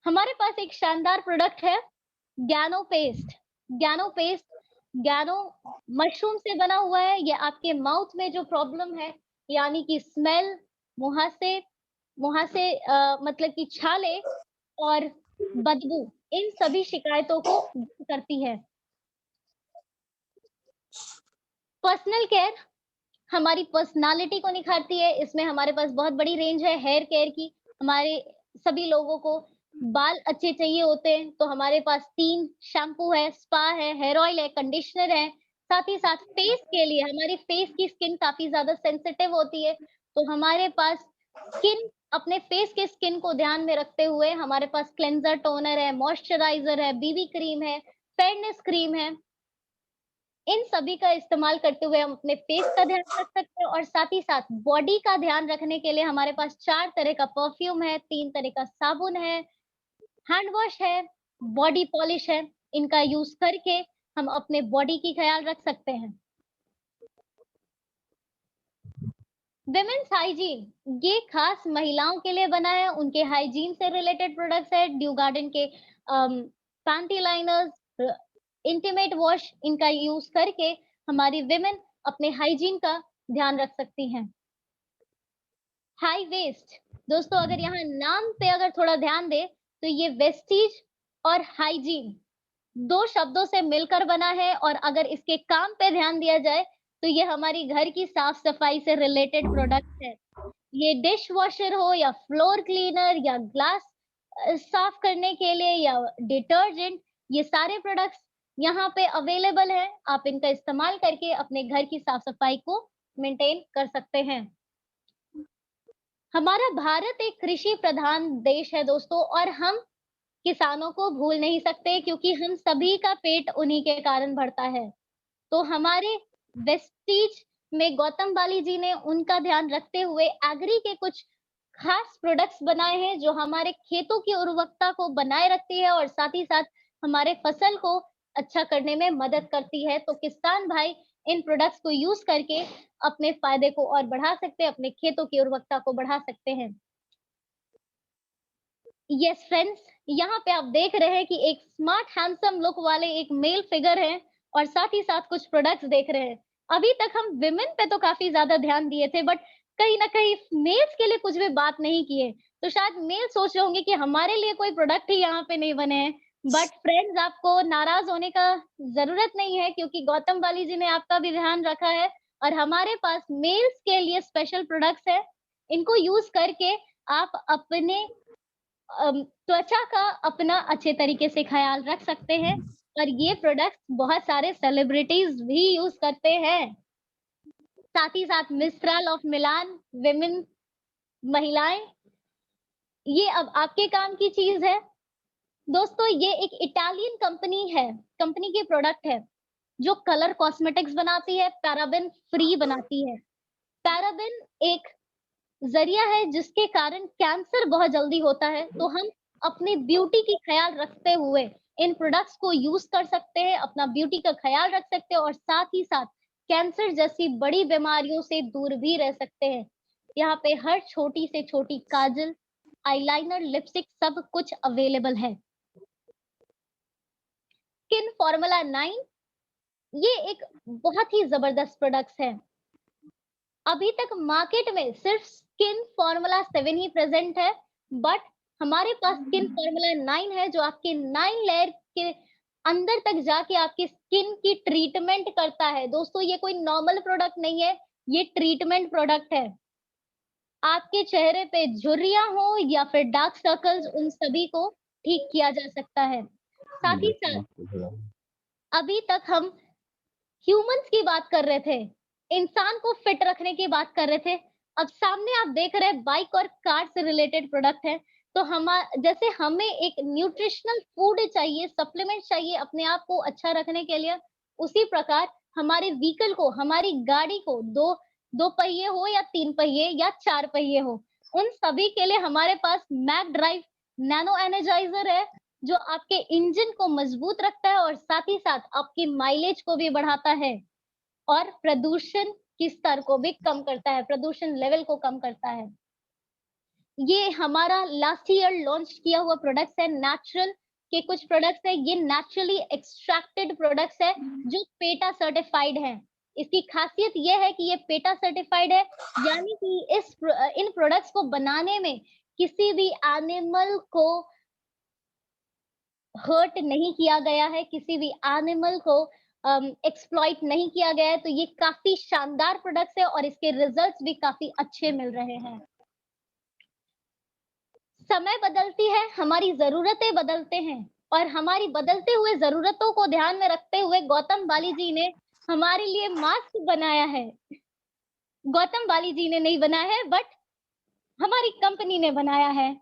हमारे पास एक शानदार प्रोडक्ट है, ज्ञानो पेस्ट। ज्ञानो मशरूम से बना हुआ है। ये आपके माउथ में जो प्रॉब्लम है, यानी कि स्मेल, मुहासे मुहासे मतलब कि छाले और बदबू, इन सभी शिकायतों को दूर करती है। पर्सनल केयर हमारी पर्सनालिटी को निखारती है। इसमें हमारे पास बहुत बड़ी रेंज है हेयर केयर की। हमारे सभी लोगों को बाल अच्छे चाहिए होते हैं, तो हमारे पास 3 शैम्पू है, स्पा है, हेयर ऑयल है, कंडीशनर है। साथ ही साथ फेस के लिए हमारी फेस की स्किन काफ़ी ज़्यादा सेंसिटिव होती है, तो हमारे पास अपने फेस के स्किन को ध्यान में रखते हुए हमारे पास क्लेंज़र, टोनर है, मॉइस्चराइज़र है, बीबी क्रीम है, फेयरनेस क्रीम है। इन सभी का इस्तेमाल करते हुए हम अपने फेस का ध्यान रख सकते हैं और साथ ही साथ बॉडी का ध्यान रखने के लिए हमारे पास 4 तरह का परफ्यूम है, 3 तरह का साबुन है, हैंड वॉश है, बॉडी पॉलिश है। इनका यूज़ करके हम अपने बॉडी की ख़्याल रख सकते हैं। विमेन्स हाइजीन ये खास महिलाओं के लिए बना है, उनके हाइजीन से रिलेटेड प्रोडक्ट्स है। ड्यू गार्डन के पैंटी लाइनर्स, इंटीमेट वॉश इनका यूज़ करके हमारी विमेन अपने हाइजीन का ध्यान रख सकती हैं। हाई वेस्ट दोस्तों अगर यहाँ नाम पे अगर थोड़ा ध्यान दें, तो ये वेस्टीज और हाइजीन 2 शब्दों से मिलकर बना है और अगर इसके काम पे ध्यान दिया जाए, तो ये हमारी घर की साफ-सफाई से रिलेटेड प्रोडक्ट है। ये डिश वॉशर हो या फ्लोर क्लीनर या ग्लास साफ करने के लिए या डिटर्जेंट, ये सारे प्रोडक्ट्स यहाँ पे अवेलेबल हैं। आप इनका इस्तेमाल करके अपने घर की साफ-सफाई को मेंटेन कर सकते हैं। हमारा भारत एक कृषि प्रधान देश है दोस्तों और हम किसानों को भूल नहीं सकते क्योंकि हम सभी का पेट उन्हीं के कारण भरता है। तो हमारे वेस्टीज में गौतम बाली जी ने उनका ध्यान रखते हुए एग्री के कुछ खास प्रोडक्ट्स बनाए हैं जो हमारे खेतों की उर्वरकता को बनाए रखती है और साथ ही साथ हमारे फसल को अच्छा करने में मदद करती है। तो किसान भाई इन प्रोडक्ट्स को यूज़ करके अपने फ़ायदे को और बढ़ा सकते हैं, अपने खेतों की उर्वरकता को बढ़ा सकते हैं। यस फ्रेंड्स, यहाँ पे आप देख रहे हैं कि एक स्मार्ट हैंडसम लुक वाले एक मेल फिगर हैं और साथ ही साथ कुछ प्रोडक्ट्स देख रहे हैं। अभी तक हम विमेन पे तो काफ़ी ज़्यादा ध्यान दिए थे बट कहीं न कहीं मेल्स के लिए कुछ भी बात नहीं किए। तो शायद मेल सोच रहे होंगे कि हमारे लिए कोई प्रोडक्ट ही यहाँ पे नहीं बने हैं। बट फ्रेंड्स आपको नाराज़ होने का ज़रूरत नहीं है क्योंकि गौतम बाली जी ने आपका भी ध्यान रखा है और हमारे पास मेल्स के लिए स्पेशल प्रोडक्ट्स हैं। इनको यूज़ करके आप अपने त्वचा का अपना अच्छे तरीके से ख़्याल रख सकते हैं और ये प्रोडक्ट्स बहुत सारे सेलिब्रिटीज़ भी यूज़ करते हैं। साथ ही साथ मिस्ट्रल ऑफ मिलान, विमेन महिलाएँ, ये अब आपके काम की चीज़ है। दोस्तों ये एक इटालियन कंपनी है, कंपनी की प्रोडक्ट है, जो कलर कॉस्मेटिक्स बनाती है, पैराबेन फ्री बनाती है। पैराबेन एक ज़रिया है जिसके कारण कैंसर बहुत जल्दी होता है, तो हम अपनी ब्यूटी की ख़्याल रखते हुए इन प्रोडक्ट्स को यूज़ कर सकते हैं, अपना ब्यूटी का ख़्याल रख सकते हैं और साथ ही साथ कैंसर जैसी बड़ी बीमारियों से दूर भी रह सकते हैं। यहाँ पे हर छोटी से छोटी काजल, आईलाइनर, लिपस्टिक सब कुछ अवेलेबल है। स्किन फॉर्मूला 9 ये एक बहुत ही ज़बरदस्त प्रोडक्ट्स है। अभी तक मार्केट में सिर्फ स्किन फॉर्मूला 7 ही प्रेज़ेंट है, बट हमारे पास स्किन फॉर्मूला 9 है जो आपके 9 लेयर के अंदर तक जाके आपकी स्किन की ट्रीटमेंट करता है। दोस्तों ये कोई नॉर्मल प्रोडक्ट नहीं है, ये ट्रीटमेंट प्रोडक्ट है। आपके चेहरे पे झुर्रियाँ हो या फिर डार्क सर्कल्स उन सभी को ठीक किया जा सकता है। साथ ही साथ अभी तक हम ह्यूमन्स की बात कर रहे थे, इंसान को फिट रखने की बात कर रहे थे। अब सामने आप देख रहे हैं बाइक और कार से रिलेटेड प्रोडक्ट है। तो जैसे हमें एक न्यूट्रिशनल फूड चाहिए, सप्लीमेंट चाहिए अपने आप को अच्छा रखने के लिए, उसी प्रकार हमारे व्हीकल को, हमारी गाड़ी को 2 पहिए हो या 3 पहिए या 4 पहिए हो, उन सभी के लिए हमारे पास मैक ड्राइव नैनो एनर्जाइज़र है, जो आपके इंजन को मजबूत रखता है और साथ ही साथ आपकी माइलेज को भी बढ़ाता है और प्रदूषण की स्तर को भी कम करता है, प्रदूषण लेवल को कम करता है। ये हमारा लास्ट ईयर लॉन्च किया हुआ प्रोडक्ट्स है, नेचुरल के कुछ प्रोडक्ट्स हैं, ये नेचुरली एक्सट्रैक्टेड प्रोडक्ट्स हैं, जो पेटा सर्टिफाइड हैं। इसकी खासियत ये है कि ये पेटा सर्टिफाइड है, यानी कि इन प्रोडक्ट्स को बनाने में किसी भी एनिमल को हर्ट नहीं किया गया है, किसी भी एनिमल को एक्सप्लॉइट नहीं किया गया है, तो ये काफ़ी शानदार प्रोडक्ट्स है और इसके रिजल्ट्स भी काफ़ी अच्छे मिल रहे हैं। समय बदलती है, हमारी ज़रूरतें बदलते हैं और हमारी बदलते हुए ज़रूरतों को ध्यान में रखते हुए गौतम बाली जी ने हमारे लिए मास्क बनाया है। गौतम बाली जी ने नहीं बनाया है बट हमारी कंपनी ने बनाया है।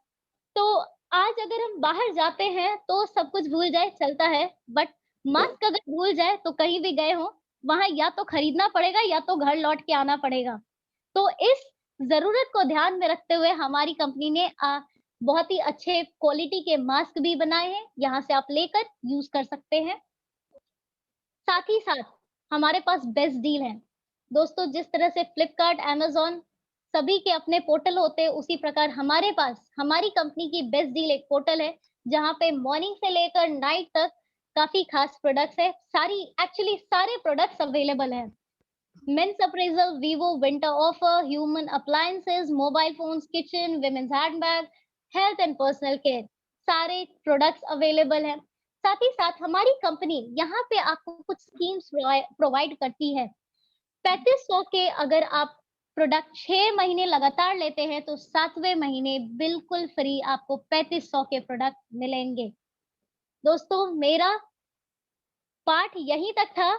तो आज अगर हम बाहर जाते हैं तो सब कुछ भूल जाए चलता है, बट मास्क अगर भूल जाए तो कहीं भी गए हो, वहाँ या तो खरीदना पड़ेगा या तो घर लौट के आना पड़ेगा। तो इस ज़रूरत को ध्यान में रखते हुए हमारी कंपनी ने बहुत ही अच्छे क्वालिटी के मास्क भी बनाए हैं, यहाँ से आप लेकर यूज़ कर सकते हैं। साथ ही साथ हमारे पास बेस्ट डील है। दोस्तों जिस तरह से फ्लिपकार्ट, अमेज़न सभी के अपने पोर्टल होते हैं, उसी प्रकार हमारे पास हमारी कंपनी की बेस्ट डील एक पोर्टल है, जहाँ पे मॉर्निंग से लेकर नाइट तक काफ़ी खास प्रोडक्ट्स है। एक्चुअली सारे प्रोडक्ट्स अवेलेबल हैं। Men's apparel, Vivo winter offer, home appliances, mobile phones, kitchen, women's handbag, health and personal care, सारे प्रोडक्ट्स अवेलेबल हैं। साथ ही साथ हमारी कंपनी यहाँ पे आपको कुछ स्कीम्स प्रोवाइड करती है। 3500 के अगर आप प्रोडक्ट 6 महीने लगातार लेते हैं तो 7वें महीने बिल्कुल फ्री आपको 3500 के प्रोडक्ट मिलेंगे। दोस्तों मेरा पार्ट यहीं तक था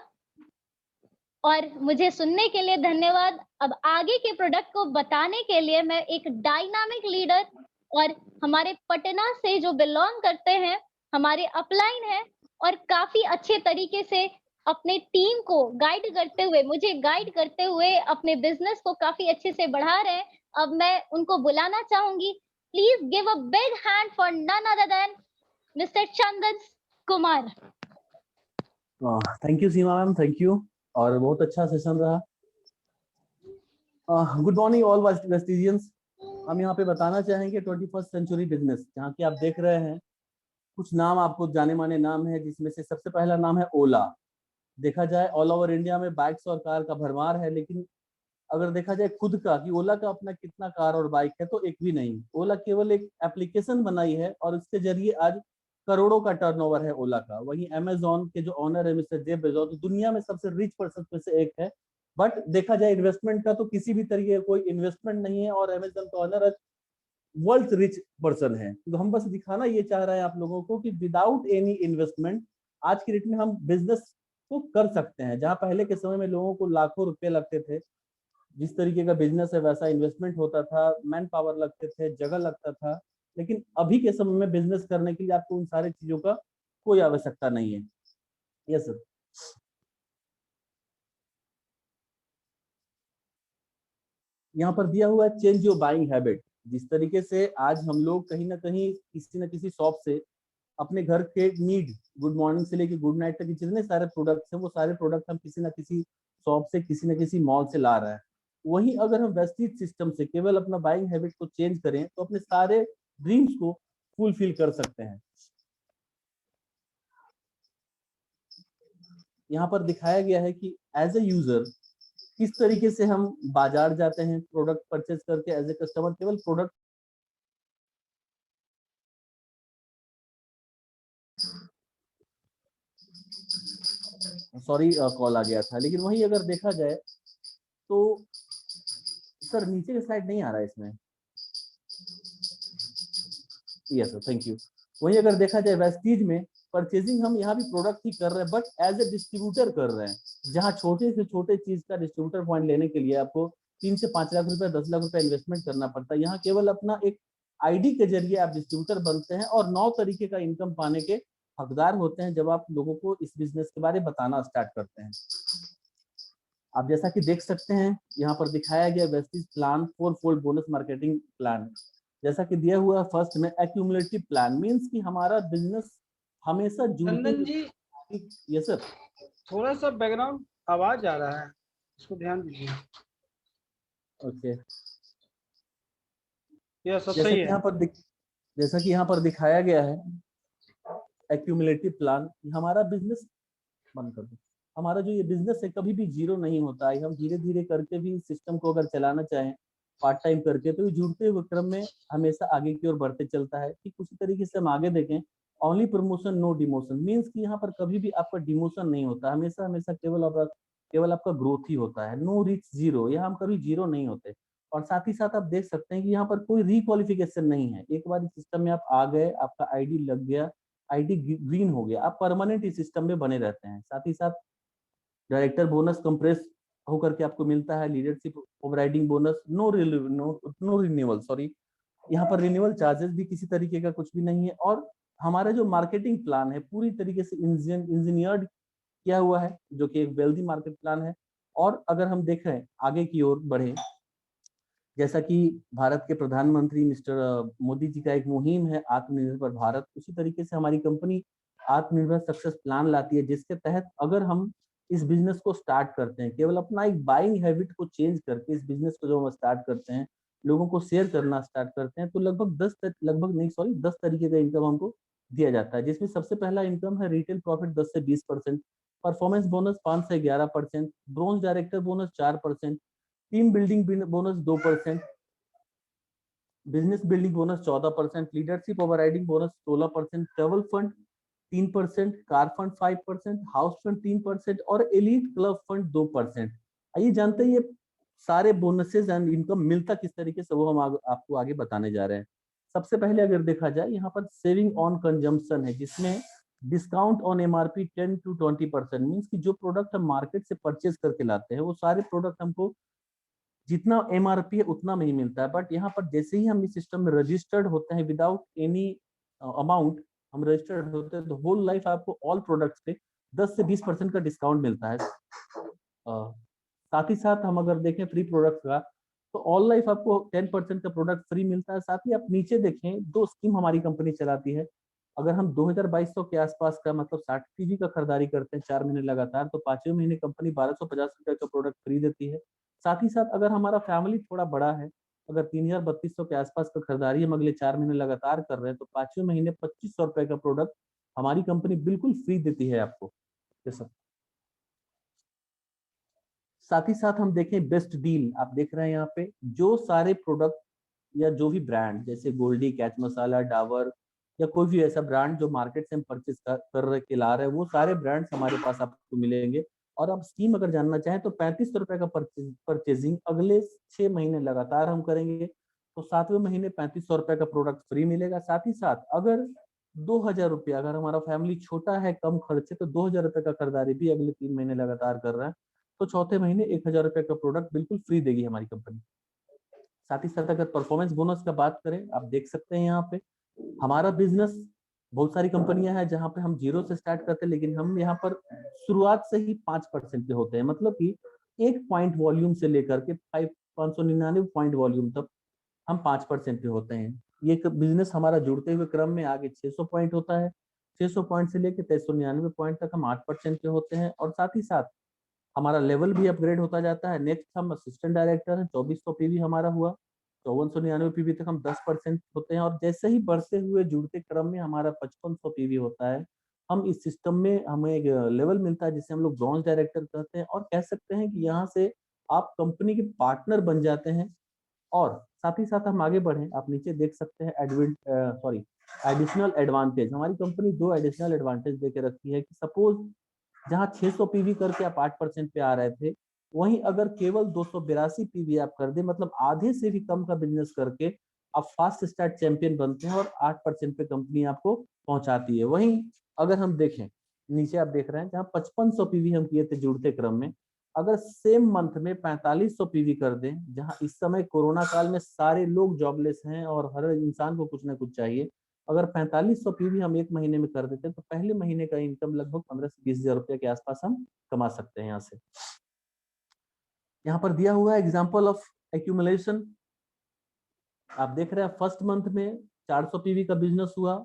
और मुझे सुनने के लिए धन्यवाद। अब आगे के प्रोडक्ट को बताने के लिए मैं एक डायनामिक लीडर और हमारे पटना से जो बिलॉन्ग करते हैं, हमारे अपलाइन हैं और काफ़ी अच्छे तरीके से अपने टीम को मुझे गाइड करते हुए अपने बिज़नेस को काफ़ी अच्छे से बढ़ा रहे हैं। अब मैं उनको बुलाना चाहूँगी। Please give a big hand for none other than Mister Chandan Kumar. Thank you Seema ma'am, thank you. और बहुत अच्छा सेशन रहा। Good morning all Vestigians. हम यहाँ पे बताना चाहेंगे 21st सेंचुरी बिजनेस, जहाँ की आप देख रहे हैं कुछ नाम आपको जाने माने नाम है, जिसमें से सबसे पहला नाम है ओला। देखा जाए ऑल ओवर इंडिया में बाइक्स और कार का भरमार है, लेकिन अगर देखा जाए खुद का कि ओला का अपना कितना कार और बाइक है तो एक भी नहीं। ओला केवल एक एप्लीकेशन बनाई है और उसके जरिए आज करोड़ों का टर्नओवर है ओला का। वहीं अमेजोन के जो ऑनर है मिस्टर जेफ बेजोस, तो दुनिया में सबसे रिच पर्सन में से एक है। बट देखा जाए इन्वेस्टमेंट का तो किसी भी तरीके कोई इन्वेस्टमेंट नहीं है और अमेजोन का ऑनर वर्ल्ड रिच पर्सन है। तो हम बस दिखाना ये चाह रहे हैं आप लोगों को कि विदाउट एनी इन्वेस्टमेंट आज की डेट में हम बिजनेस को कर सकते हैं। जहां पहले के समय में लोगों को लाखों रुपए लगते थे, जिस तरीके का बिजनेस है वैसा इन्वेस्टमेंट होता था, मैन पावर लगते थे, जगह लगता था, लेकिन अभी के समय में बिजनेस करने के लिए आपको उन सारी चीजों का कोई आवश्यकता नहीं है। Yes sir. यहाँ पर दिया हुआ है चेंज योर बाइंग हैबिट। जिस तरीके से आज हम लोग कहीं ना कहीं किसी न किसी शॉप से अपने घर के नीड, गुड मॉर्निंग से लेके गुड नाइट तक जितने सारे प्रोडक्ट्स हैं वो सारे प्रोडक्ट हम किसी न किसी शॉप से, किसी न किसी मॉल से ला रहे हैं। वहीं अगर हम वेस्टिज सिस्टम से केवल अपना बाइंग हैबिट को चेंज करें तो अपने सारे ड्रीम्स को फुलफिल कर सकते हैं। यहाँ पर दिखाया गया है कि एज ए यूजर किस तरीके से हम बाजार जाते हैं प्रोडक्ट परचेज करके। एज ए कस्टमर केवल प्रोडक्ट, सॉरी कॉल आ गया था। लेकिन वही अगर देखा जाए तो सर नीचे का स्लाइड नहीं आ रहा है इसमें। Yes sir, thank you. वही अगर देखा जाए वेस्टीज में परचेजिंग हम यहाँ भी प्रोडक्ट ही कर रहे हैं बट एज ए डिस्ट्रीब्यूटर कर रहे हैं, जहाँ छोटे से छोटे चीज का डिस्ट्रीब्यूटर पॉइंट लेने के लिए आपको 3 से 5 लाख रुपए, 10 लाख रुपए इन्वेस्टमेंट करना पड़ता है। यहाँ केवल अपना एक आईडी के जरिए आप डिस्ट्रीब्यूटर बनते हैं और 9 तरीके का इनकम पाने के हकदार होते हैं जब आप लोगों को इस बिजनेस के बारे में बताना स्टार्ट करते हैं। आप जैसा कि देख सकते हैं यहाँ पर दिखाया गया Vestige plan fourfold bonus marketing plan. जैसा कि दिया हुआ फर्स्ट में एक्यूमुलेटिव प्लान मींस कि हमारा बिजनेस हमेशा चंदन जी, यस सर, थोड़ा सा बैकग्राउंड आवाज आ रहा है, इसको ध्यान दीजिए। ओके। यह सब सही है। जैसा कि यहाँ पर दिखाया गया है एक्यूमुलेटिव प्लान, हमारा बिजनेस बंद कर दो। हमारा जो ये बिजनेस है कभी भी जीरो नहीं होता है। हम धीरे धीरे करके भी सिस्टम को अगर चलाना चाहें पार्ट टाइम करके, तो ये जुड़ते हुए क्रम में हमेशा आगे की ओर बढ़ते चलता है। ठीक उसी तरीके से हम आगे देखें, only promotion no demotion means कि यहाँ पर कभी भी आपका डिमोशन नहीं होता, हमेशा हमेशा केवल आपका ग्रोथ ही होता है। नो रीच जीरो, यहाँ हम कभी जीरो नहीं होते। और साथ ही साथ आप देख सकते हैं कि यहाँ पर कोई रिक्वालिफिकेशन नहीं है। एक बार इस सिस्टम में आप आ गए, आपका आईडी लग गया, आईडी ग्रीन हो गया, आप परमानेंट इस सिस्टम में बने रहते हैं। साथ ही साथ डायरेक्टर बोनस कंप्रेस होकर के आपको मिलता है, leadership overriding bonus, no renewal, sorry, यहाँ पर रिन्यूअल चार्जेस भी किसी तरीके का कुछ भी नहीं है। और हमारा जो मार्केटिंग प्लान है पूरी तरीके से इंजीनियर्ड किया हुआ है, जो कि एक वेल्दी मार्केट प्लान है। और अगर हम देखें आगे की ओर बढ़े, जैसा कि भारत के प्रधानमंत्री मिस्टर मोदी जी का एक मुहिम है आत्मनिर्भर भारत, उसी तरीके से हमारी कंपनी आत्मनिर्भर सक्सेस प्लान लाती है, जिसके तहत अगर हम इस बिजनेस को स्टार्ट करते हैं, केवल अपना एक बाइंग हैबिट को चेंज करके इस बिजनेस को जो हम स्टार्ट करते हैं, लोगों को शेयर करना स्टार्ट करते हैं, तो लगभग 10 तरीके का इनकम हमको दिया जाता है। जिसमें सबसे पहला इनकम है रिटेल प्रॉफिट 10 से 20%, परफॉर्मेंस बोनस 5 से 11%, bronze director bonus 4%, team building bonus 2%, business building bonus 14%, leadership overriding bonus 16%, travel fund 3%, car fund 5%, house fund 3% और एलीट क्लब फंड 2%। आइए जानते हैं ये सारे बोनसेस एंड इनकम मिलता किस तरीके से, वो हम आपको आगे बताने जा रहे हैं। सबसे पहले अगर देखा जाए, यहाँ पर सेविंग ऑन कंजम्पशन है, जिसमें discount on MRP 10 to 20%, means कि जो प्रोडक्ट हम मार्केट से परचेज करके लाते हैं वो सारे प्रोडक्ट हमको जितना एमआरपी है उतना में ही मिलता है। बट यहाँ पर जैसे ही हम इस सिस्टम में रजिस्टर्ड होते हैं विदाउट एनी अमाउंट, हम रजिस्टर्ड होते हैं, तो होल लाइफ आपको ऑल प्रोडक्ट्स पे 10 से 20% का डिस्काउंट मिलता है। साथ ही साथ हम अगर देखें फ्री प्रोडक्ट का, तो ऑल लाइफ आपको 10% का प्रोडक्ट फ्री मिलता है। साथ ही आप नीचे देखें, 2 स्कीम हमारी कंपनी चलाती है। अगर हम 2200 के आसपास का मतलब 60 टीवी का खरीदारी करते हैं 4 महीने लगातार, तो 5वें महीने कंपनी 1250 रुपए का प्रोडक्ट फ्री देती है। साथ ही साथ अगर हमारा फैमिली थोड़ा बड़ा है, अगर 3200 के आसपास का खरीदारी हम अगले 4 महीने लगातार कर रहे हैं, तो 5वें महीने 2500 रुपए का प्रोडक्ट हमारी कंपनी बिल्कुल फ्री देती है आपको। जैसा साथ ही साथ हम देखें बेस्ट डील, आप देख रहे हैं यहाँ पे जो सारे प्रोडक्ट या जो भी ब्रांड जैसे गोल्डी, कैच मसाला, डाबर या कोई भी ऐसा ब्रांड जो मार्केट से हम परचेज कर रहे के ला रहे हैं, वो सारे ब्रांड्स हमारे पास आपको मिलेंगे। और आप स्कीम अगर जानना चाहें तो 3500 रुपए का परचेजिंग अगले 6 महीने लगातार हम करेंगे, तो 7वें महीने 3500 रुपए का प्रोडक्ट फ्री मिलेगा। साथ ही साथ अगर 2000 रुपया, अगर हमारा फैमिली छोटा है, कम खर्चे, तो 2000 रुपए का खरीदारी भी अगले 3 महीने लगातार कर रहा है, तो चौथे महीने 1000 रुपए का प्रोडक्ट बिल्कुल फ्री देगी हमारी कंपनी। साथ ही साथ अगर परफॉर्मेंस बोनस का बात करें, आप देख सकते हैं यहाँ पे हमारा बिजनेस, बहुत सारी कंपनियां हैं जहां पे हम जीरो से स्टार्ट करते हैं, लेकिन हम यहाँ पर शुरुआत से ही 5% के होते हैं। मतलब कि 1 पॉइंट वॉल्यूम से लेकर के 599 पॉइंट वॉल्यूम तक हम 5% के होते हैं। ये बिजनेस हमारा जुड़ते हुए क्रम में आगे 600 पॉइंट होता है। 600 पॉइंट से लेकर 399 पॉइंट तक हम 8% के होते हैं। और साथ ही साथ हमारा लेवल भी अपग्रेड होता जाता है। नेक्स्ट हम असिस्टेंट डायरेक्टर हैं, 2400 पीवी हमारा हुआ, 5499 पीवी तक हम 10% होते हैं। और जैसे ही बढ़ते हुए जुड़ते क्रम में हमारा 5500 पीवी होता है, हम इस सिस्टम में हमें एक लेवल मिलता है जिसे हम लोग ब्रॉन्ज डायरेक्टर कहते हैं। और कह सकते हैं कि यहाँ से आप कंपनी के पार्टनर बन जाते हैं। और साथ ही साथ हम आगे बढ़े, आप नीचे देख सकते हैं एडिशनल एडवांटेज। हमारी कंपनी 2 एडिशनल एडवांटेज देके रखी है कि सपोज जहां 600 पीवी करके आप 8% पे आ रहे थे, वहीं अगर केवल 282 पीवी आप कर दे, मतलब आधे से भी कम का बिजनेस करके आप फास्ट स्टार्ट चैंपियन बनते हैं और 8% पे कंपनी आपको पहुंचाती है। वहीं अगर हम देखें नीचे, आप देख रहे हैं जहां 5500 पीवी हम किए थे जुड़ते क्रम में, अगर सेम मंथ में 4500 पीवी कर दें, जहां इस समय कोरोना काल में सारे लोग जॉबलेस हैं और हर इंसान को कुछ ना कुछ चाहिए, अगर 4500 पीवी हम 1 महीने में कर देते हैं, तो पहले महीने का इनकम लगभग 15 से 20 हजार रुपए के आसपास हम कमा सकते हैं। यहाँ से यहाँ पर दिया हुआ है एग्जाम्पल ऑफ एक्यूमुलेशन। आप देख रहे हैं फर्स्ट मंथ में 400 पीवी का बिजनेस हुआ,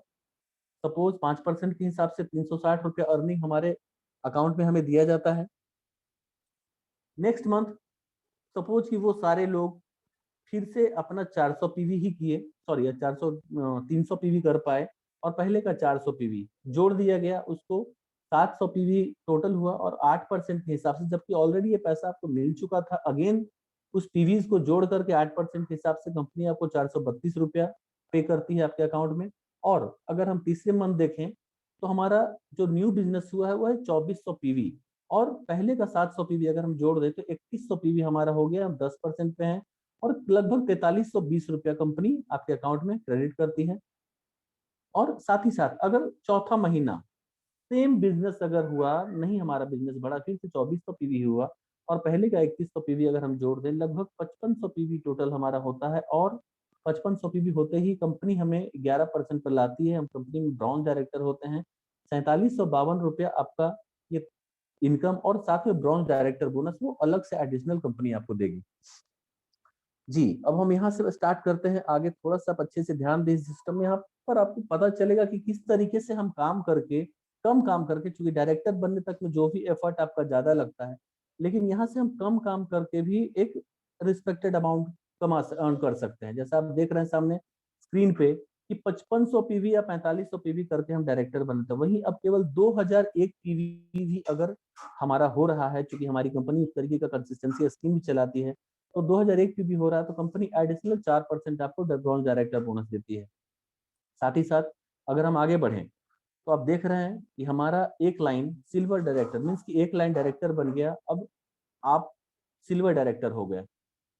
सपोज 5% के हिसाब से 360 रुपये अर्निंग हमारे अकाउंट में हमें दिया जाता है। नेक्स्ट मंथ सपोज कि वो सारे लोग फिर से अपना 400 पीवी ही किए, सॉरी 300 पीवी कर पाए, और पहले का 400 पीवी जोड़ दिया गया, उसको 700 पीवी टोटल हुआ और 8% के हिसाब से, जबकि ऑलरेडी ये पैसा आपको मिल चुका था। अगेन उस पीवीज को जोड़ करके 8% के हिसाब से कंपनी आपको 432 रुपया पे करती है आपके अकाउंट में। और अगर हम तीसरे मंथ देखें तो हमारा जो न्यू बिजनेस हुआ है वो है 2400 पीवी, और पहले का 700 पीवी अगर हम जोड़ दें तो 3100 पीवी हमारा हो गया। हम 10% पे हैं और लगभग 4320 रुपया कंपनी आपके अकाउंट में क्रेडिट करती है। और साथ ही साथ अगर चौथा महीना सेम बिजनेस अगर हुआ, नहीं हमारा बिजनेस बढ़ा, फिर से 2400 पीवी हुआ और पहले का 3100 पीवी अगर हम जोड़ दें, लगभग 5500 पीवी टोटल हमारा होता है। और 5500 पीवी होते ही कंपनी हमें 11% पर लाती है। हम कंपनी में ब्राउन डायरेक्टर होते हैं। 4752 रुपया आपका ये इनकम, और साथ में ब्राउन डायरेक्टर बोनस वो अलग से एडिशनल कंपनी आपको देगी। जी, अब हम यहाँ से स्टार्ट करते हैं आगे। थोड़ा सा आप अच्छे से ध्यान दें सिस्टम में, यहाँ पर आपको पता चलेगा कि किस तरीके से हम काम करके, कम काम करके, चूंकि डायरेक्टर बनने तक में जो भी एफर्ट आपका ज्यादा लगता है, लेकिन यहाँ से हम कम काम करके भी एक रिस्पेक्टेड अमाउंट कमा अर्न कर सकते हैं। जैसा आप देख रहे हैं सामने स्क्रीन पे कि 5500 पीवी या 4500 पीवी करके हम डायरेक्टर बनते हैं। वहीं अब केवल 2001 पीवी भी अगर हमारा हो रहा है, चूंकि हमारी कंपनी उस तरीके का कंसिस्टेंसी स्कीम भी चलाती है, तो 2001 पीवी हो रहा है तो कंपनी एडिशनल 4% आपको ब्राउन डायरेक्टर बोनस देती है। साथ ही साथ अगर हम आगे बढ़ें तो आप देख रहे हैं कि हमारा एक लाइन सिल्वर डायरेक्टर मीन्स कि एक लाइन डायरेक्टर बन गया। अब आप सिल्वर डायरेक्टर हो गए।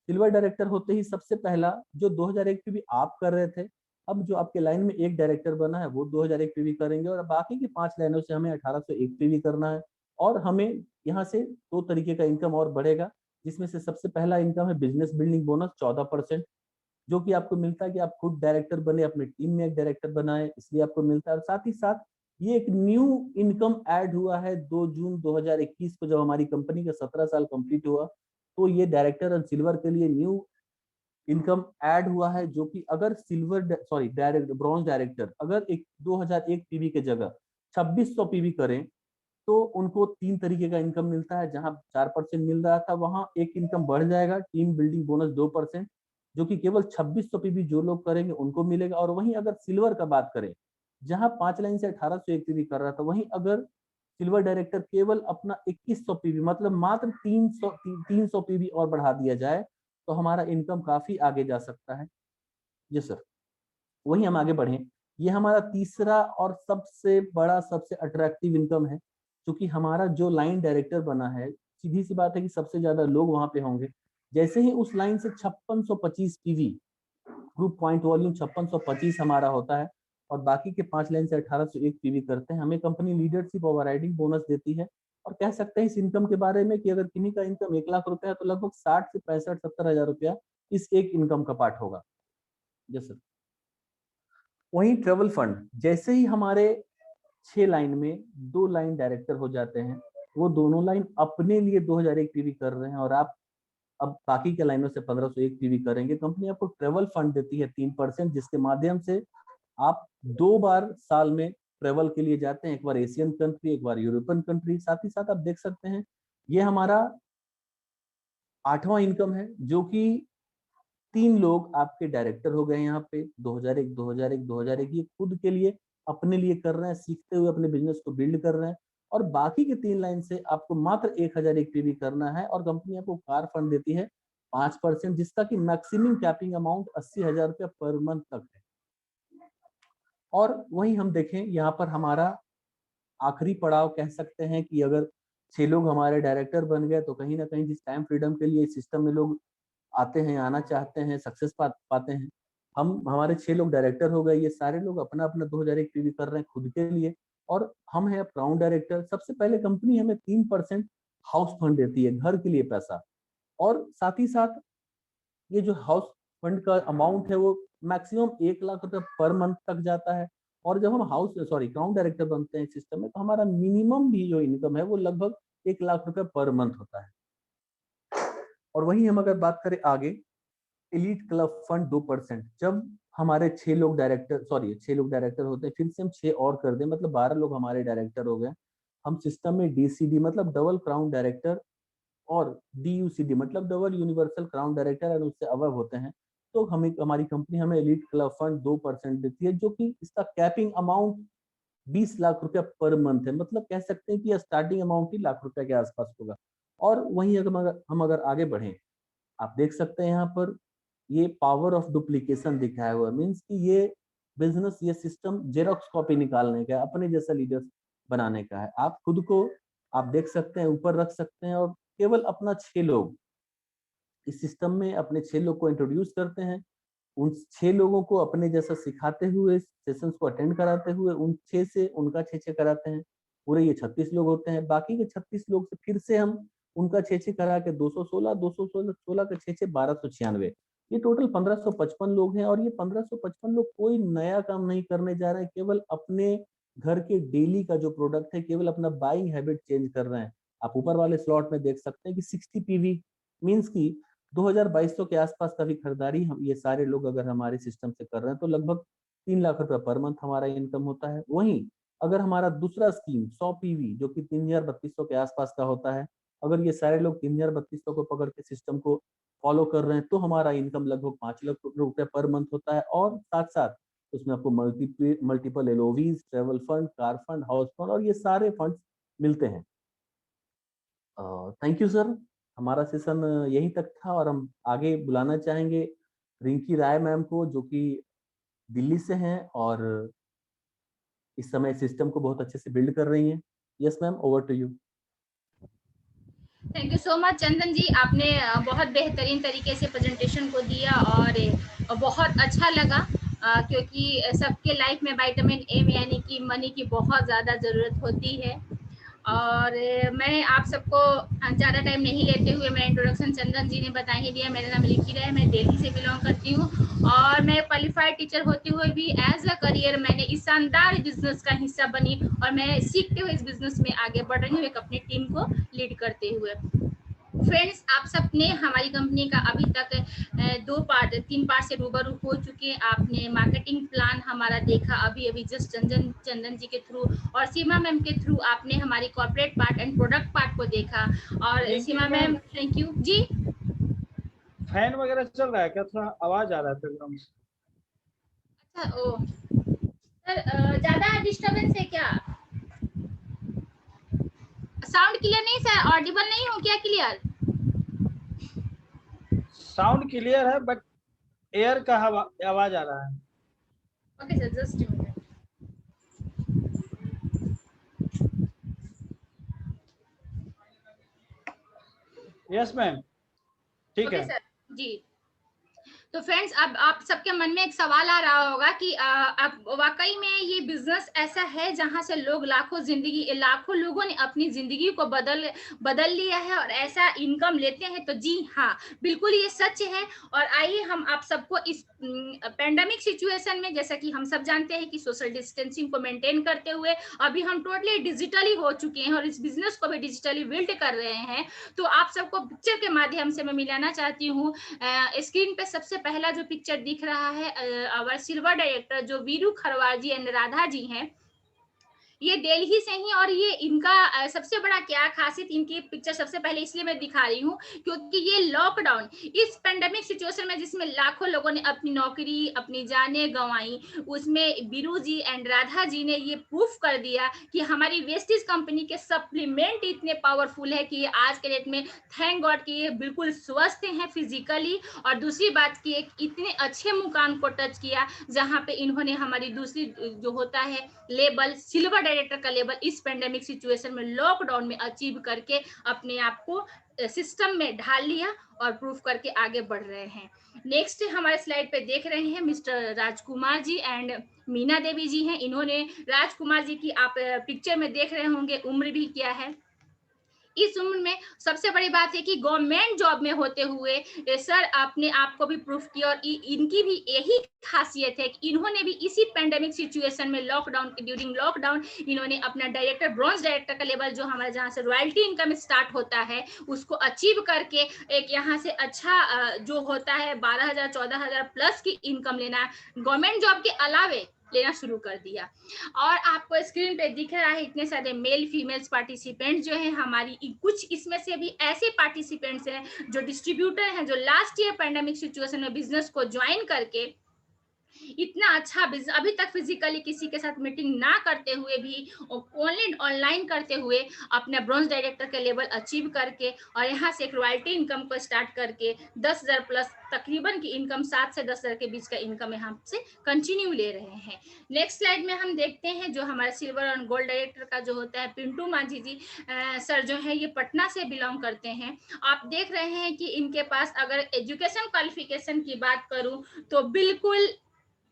सिल्वर डायरेक्टर होते ही सबसे पहला जो 2001 पीवी आप कर रहे थे, अब जो आपके लाइन में एक डायरेक्टर बना है वो 2001 पीवी करेंगे, और बाकी की 5 लाइनों से हमें 1801 पीवी करना है। और हमें यहाँ से 2 तरीके का इनकम और बढ़ेगा, जिसमें से सबसे पहला इनकम है बिजनेस बिल्डिंग बोनस 14%, जो कि आपको मिलता है कि आप खुद डायरेक्टर बने, अपने टीम में एक डायरेक्टर बनाए, इसलिए आपको मिलता है। और साथ ही साथ ये एक न्यू इनकम ऐड हुआ है 2 जून 2021 को, जब हमारी कंपनी का 17 साल कंप्लीट हुआ, तो ये डायरेक्टर और सिल्वर के लिए न्यू इनकम ऐड हुआ है, जो कि अगर सिल्वर डायरेक्ट ब्रॉन्ज डायरेक्टर अगर एक 2001 पीवी के जगह 2600 पीवी करें तो उनको 3 तरीके का इनकम मिलता है। जहां 4% मिल रहा था वहां एक इनकम बढ़ जाएगा, टीम बिल्डिंग बोनस 2%, जो कि केवल 2600 पीवी जो लोग करेंगे उनको मिलेगा। और वहीं अगर सिल्वर का बात करें, जहां 5 लाइन से 1801 पीवी कर रहा था, वहीं अगर सिल्वर डायरेक्टर केवल अपना 2100 पीवी मतलब मात्र 300 पीवी और बढ़ा दिया जाए तो हमारा इनकम काफी आगे जा सकता है। जी सर, वहीं हम आगे बढ़े, ये हमारा तीसरा और सबसे बड़ा, सबसे अट्रैक्टिव इनकम है। क्योंकि हमारा जो लाइन डायरेक्टर बना है, सीधी सी बात है कि सबसे ज्यादा लोग वहां पे होंगे। जैसे ही उस लाइन से 5625 पीवी ग्रुप पॉइंट वॉल्यूम 5625 हमारा होता है और बाकी के 5 लाइन से 1801 पीवी करते हैं, हमें कंपनी लीडरशिप ओवरराइडिंग बोनस देती है। और कह सकते हैं इस इनकम के बारे में कि अगर किन्हीं का इनकम 1 लाख रुपया है तो लगभग 60 से 65-70 हजार रुपया इस एक इनकम का पार्ट होगा। जी सर, वहीं ट्रेवल फंड, जैसे ही हमारे 6 लाइन में 2 लाइन डायरेक्टर हो जाते हैं, वो दोनों लाइन अपने लिए 2001 पीवी कर रहे हैं और आप अब बाकी के लाइनों से 1501 पीवी करेंगे, कंपनी आपको ट्रेवल फंड देती है 3%, जिसके माध्यम से आप 2 बार साल में ट्रेवल के लिए जाते हैं, एक बार एशियन कंट्री, एक बार यूरोपियन कंट्री। साथ ही साथ आप देख सकते हैं ये हमारा 8वां इनकम है, जो कि 3 लोग आपके डायरेक्टर हो गए यहाँ पे 2001 ये खुद के लिए अपने लिए कर रहे हैं, सीखते हुए अपने बिजनेस को बिल्ड कर रहे हैं। और बाकी के 3 लाइन से आपको मात्र 1001 पीवी करना है और कंपनी आपको कार फंड देती है 5%, जिसका कि मैक्सिमम कैपिंग अमाउंट 80,000 रुपया पर मंथ तक है। और वहीं हम देखें यहाँ पर हमारा आखिरी पड़ाव कह सकते हैं कि अगर 6 लोग हमारे डायरेक्टर बन गए तो कहीं ना कहीं जिस टाइम फ्रीडम के लिए सिस्टम में लोग आते हैं, आना चाहते हैं, सक्सेस पाते हैं, हम हमारे 6 लोग डायरेक्टर हो गए, ये सारे लोग अपना अपना 2001 पीवी कर रहे हैं खुद के लिए और हम हैं प्राउन डायरेक्टर। सबसे पहले कंपनी हमें 3% हाउस फंड देती है, घर के लिए पैसा। और साथ ही साथ ये जो हाउस फंड का अमाउंट है वो मैक्सिमम 1 लाख रुपए पर मंथ तक जाता है। और जब हम क्राउन डायरेक्टर बनते हैं सिस्टम में, तो हमारा मिनिमम भी जो इनकम है वो लगभग 1 लाख रुपए पर मंथ होता है। और वहीं हम अगर बात करें आगे, एलीट क्लब फंड 2%, जब हमारे 6 लोग डायरेक्टर होते हैं, फिर से हम 6 और कर दें, मतलब 12 लोग हमारे डायरेक्टर हो गए। हम सिस्टम में डीसीडी मतलब डबल क्राउन डायरेक्टर और डीयूसीडी मतलब डबल यूनिवर्सल क्राउन डायरेक्टर और उससे अबव होते हैं, तो हमें हमारी कंपनी हमें एलीट क्लब फंड 2% देती है, जो कि इसका कैपिंग अमाउंट 20 लाख रुपया पर मंथ है, मतलब कह सकते हैं कि स्टार्टिंग अमाउंट ही लाख रुपया के आसपास होगा। और वहीं अगर आगे बढ़ें, आप देख सकते हैं यहाँ पर ये पावर ऑफ डुप्लीकेशन दिखाया हुआ है, मीन्स कि ये बिजनेस, ये सिस्टम जेरोक्स कॉपी निकालने का है, अपने जैसा लीडर बनाने का है। आप खुद को आप देख सकते हैं ऊपर रख सकते हैं और केवल अपना 6 लोग इस सिस्टम में अपने 6 लोग को इंट्रोड्यूस करते हैं। उन 6 लोगों को अपने जैसा सिखाते हुए, सेशंस को अटेंड कराते हुए उन 6 से उनका 6-6 कराते हैं। पूरे ये 36 लोग होते हैं। बाकी के 36 लोग से फिर से हम उनका 6-6 करा के 216, 216 16 के 6-6 1296, ये टोटल 1555 लोग हैं। और ये 1555 लोग कोई नया काम नहीं करने जा रहे हैं, केवल अपने घर के डेली का जो प्रोडक्ट है, केवल अपना बाइंग हैबिट चेंज कर रहे हैं। आप ऊपर वाले स्लॉट में देख सकते हैं कि 60 पीवी मीन्स की 2200 के आसपास का भी खरीदारी हम ये सारे लोग अगर हमारे सिस्टम से कर रहे हैं तो लगभग 3 लाख रुपया पर मंथ हमारा इनकम होता है। वहीं अगर हमारा दूसरा स्कीम 100 पीवी जो कि 3200 के आसपास का होता है, अगर ये सारे लोग 3200 को पकड़ के सिस्टम को फॉलो कर रहे हैं तो हमारा इनकम लगभग 5 लाख रुपया पर मंथ होता है। और साथ साथ उसमें आपको multiple LOVs, travel fund, car fund, house fund और ये सारे फंड मिलते हैं। थैंक यू सर, हमारा सेशन यहीं तक था और हम आगे बुलाना चाहेंगे रिंकी राय मैम को, जो कि दिल्ली से हैं और इस समय सिस्टम को बहुत अच्छे से बिल्ड कर रही हैं। Yes ma'am, over to you. Thank you so much Chandan ji, आपने बहुत बेहतरीन तरीके से प्रेजेंटेशन को दिया और बहुत अच्छा लगा क्योंकि सबके लाइफ में विटामिन ए यानी कि मनी की बहुत ज़्यादा ज़रूरत होती है। और मैं आप सबको ज़्यादा टाइम नहीं लेते हुए मेरा इंट्रोडक्शन चंदन जी ने बता ही दिया। मेरा नाम रिंकी राय है, मैं दिल्ली से बिलोंग करती हूँ और मैं क्वालिफाइड टीचर होते हुए भी एज अ करियर मैंने इस शानदार बिजनेस का हिस्सा बनी और मैं सीखते हुए इस बिजनेस में आगे बढ़ रही हूँ, एक अपनी टीम को लीड करते हुए। फ्रेंड्स, आप सब ने हमारी कंपनी का अभी तक 3 पार्ट से रूबरू हो चुके हैं। आपने मार्केटिंग प्लान हमारा देखा अभी जस्ट चंदन जी के थ्रू, और सीमा मैम के थ्रू आपने हमारी corporate part and product part को देखा। और Seema ma'am thank you ji. Fan वगैरह चल रहा है क्या? थोड़ा आवाज आ रहा है बैकग्राउंड से। अच्छा, ओ सर, ज्यादा डिस्टरबेंस है क्या? साउंड क्लियर नहीं सर? ऑडिबल नहीं हो क्या? क्लियर साउंड क्लियर है बट एयर का आवाज आ रहा है। Okay sir, just a minute. Yes ma'am, ठीक है सर जी। तो फ्रेंड्स, अब आप सबके मन में एक सवाल आ रहा होगा कि अब वाकई में ये बिजनेस ऐसा है जहां से लाखों लोगों ने अपनी जिंदगी को बदल लिया है और ऐसा इनकम लेते हैं? तो जी हाँ, बिल्कुल ये सच है। और आइए हम आप सबको इस पेंडेमिक सिचुएशन में, जैसा कि हम सब जानते हैं कि सोशल डिस्टेंसिंग को मेंटेन करते हुए अभी हम टोटली डिजिटली हो चुके हैं और इस बिजनेस को भी डिजिटली बिल्ड कर रहे हैं। तो आप सबको पिक्चर के माध्यम से मैं मिलाना चाहती हूँ। स्क्रीन पे सबसे पहला जो पिक्चर दिख रहा है, आवर सिल्वर डायरेक्टर जो वीरू खरवार जी एंड राधा जी हैं, ये दिल्ली से ही। और ये इनका सबसे बड़ा क्या खासियत, इनकी पिक्चर सबसे पहले इसलिए मैं दिखा रही हूँ क्योंकि ये लॉकडाउन, इस पेंडेमिक सिचुएशन में जिसमें लाखों लोगों ने अपनी नौकरी, अपनी जानें गंवाई, उसमें वीरू जी एंड राधा जी ने ये प्रूफ कर दिया कि हमारी वेस्टिज कंपनी के सप्लीमेंट इतने पावरफुल है कि आज के डेट में थैंक गॉड कि ये बिल्कुल स्वस्थ हैं फिजिकली। और दूसरी बात की एक इतने अच्छे मुकाम को टच किया जहाँ पे इन्होंने हमारी दूसरी जो होता है लेवल, सिल्वर डायरेक्टर का लेवल, इस पेंडेमिक सिचुएशन में लॉकडाउन में अचीव करके अपने आप को सिस्टम में ढाल लिया और प्रूफ करके आगे बढ़ रहे हैं। नेक्स्ट हमारे स्लाइड पे देख रहे हैं मिस्टर राजकुमार जी एंड मीना देवी जी हैं। इन्होंने, राजकुमार जी की आप पिक्चर में देख रहे होंगे, उम्र भी क्या है, इस उम्र में सबसे बड़ी बात है कि गवर्नमेंट जॉब में होते हुए सर अपने आप को भी प्रूफ किया। और इनकी भी यही खासियत है कि इन्होंने भी इसी पेंडेमिक सिचुएशन में ड्यूरिंग लॉकडाउन इन्होंने अपना डायरेक्टर, ब्रॉन्ज डायरेक्टर का लेवल जो हमारे जहाँ से रॉयल्टी इनकम स्टार्ट होता है उसको अचीव करके एक यहाँ से अच्छा जो होता है 12,000 14,000 प्लस की इनकम लेना गवर्नमेंट जॉब के अलावे लेना शुरू कर दिया। और आपको स्क्रीन पे दिख रहा है इतने सारे मेल फीमेल्स पार्टिसिपेंट जो हैं हमारी, कुछ इसमें से भी ऐसे पार्टिसिपेंट्स हैं जो डिस्ट्रीब्यूटर हैं, जो लास्ट ईयर पेंडेमिक सिचुएशन में बिजनेस को ज्वाइन करके इतना अच्छा बिजनेस, अभी तक फिजिकली किसी के साथ मीटिंग ना करते हुए भी ओनली ऑनलाइन करते हुए अपने ब्रॉन्ज डायरेक्टर के लेवल अचीव करके और यहाँ से एक रॉयल्टी इनकम को स्टार्ट करके 10,000 प्लस तकरीबन की इनकम 7 से 10,000 के बीच का इनकम यहाँ से कंटिन्यू ले रहे हैं। नेक्स्ट स्लाइड में हम देखते हैं जो हमारे सिल्वर और गोल्ड डायरेक्टर का जो होता है पिंटू माझी जी सर जो है ये पटना से बिलोंग करते हैं। आप देख रहे हैं कि इनके पास अगर एजुकेशन क्वालिफिकेशन की बात करूं तो बिल्कुल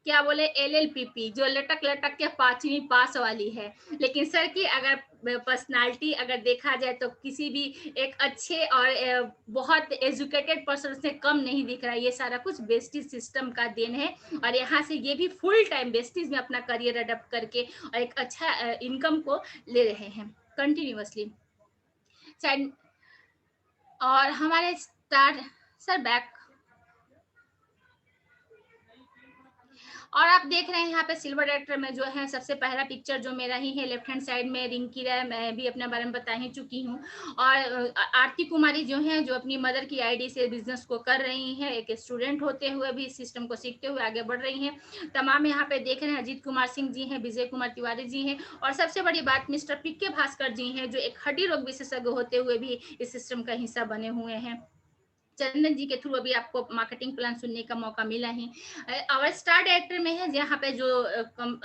क्या बोले LLPP जो लटक लटक के 5वीं पास वाली है, लेकिन सर की अगर पर्सनालिटी अगर देखा जाए तो किसी भी एक अच्छे और बहुत एजुकेटेड पर्सन से कम नहीं दिख रहा है। ये सारा कुछ वेस्टीज सिस्टम का देन है और यहाँ से ये भी फुल टाइम वेस्टीज में अपना करियर अडेप्ट करके और एक अच्छा इनकम को ले रहे हैं कंटिन्यूअसली। और हमारे स्टार सर बैक और आप देख रहे हैं यहाँ पे सिल्वर डायरेक्टर में जो है सबसे पहला पिक्चर जो मेरा ही है लेफ्ट हैंड साइड में रिंकी राय, मैं भी अपने बारे में बता ही चुकी हूँ। और आरती कुमारी जो है जो अपनी मदर की आईडी से बिजनेस को कर रही हैं, एक स्टूडेंट होते हुए भी सिस्टम को सीखते हुए आगे बढ़ रही हैं। तमाम यहाँ पे देख रहे हैं अजीत कुमार सिंह जी हैं, विजय कुमार तिवारी जी हैं और सबसे बड़ी बात मिस्टर पिक्के भास्कर जी हैं जो एक हड्डी रोग विशेषज्ञ होते हुए भी इस सिस्टम का हिस्सा बने हुए हैं। चंदन जी के थ्रू अभी आपको मार्केटिंग प्लान सुनने का मौका मिला ही। और स्टार डायरेक्टर में है यहाँ पे जो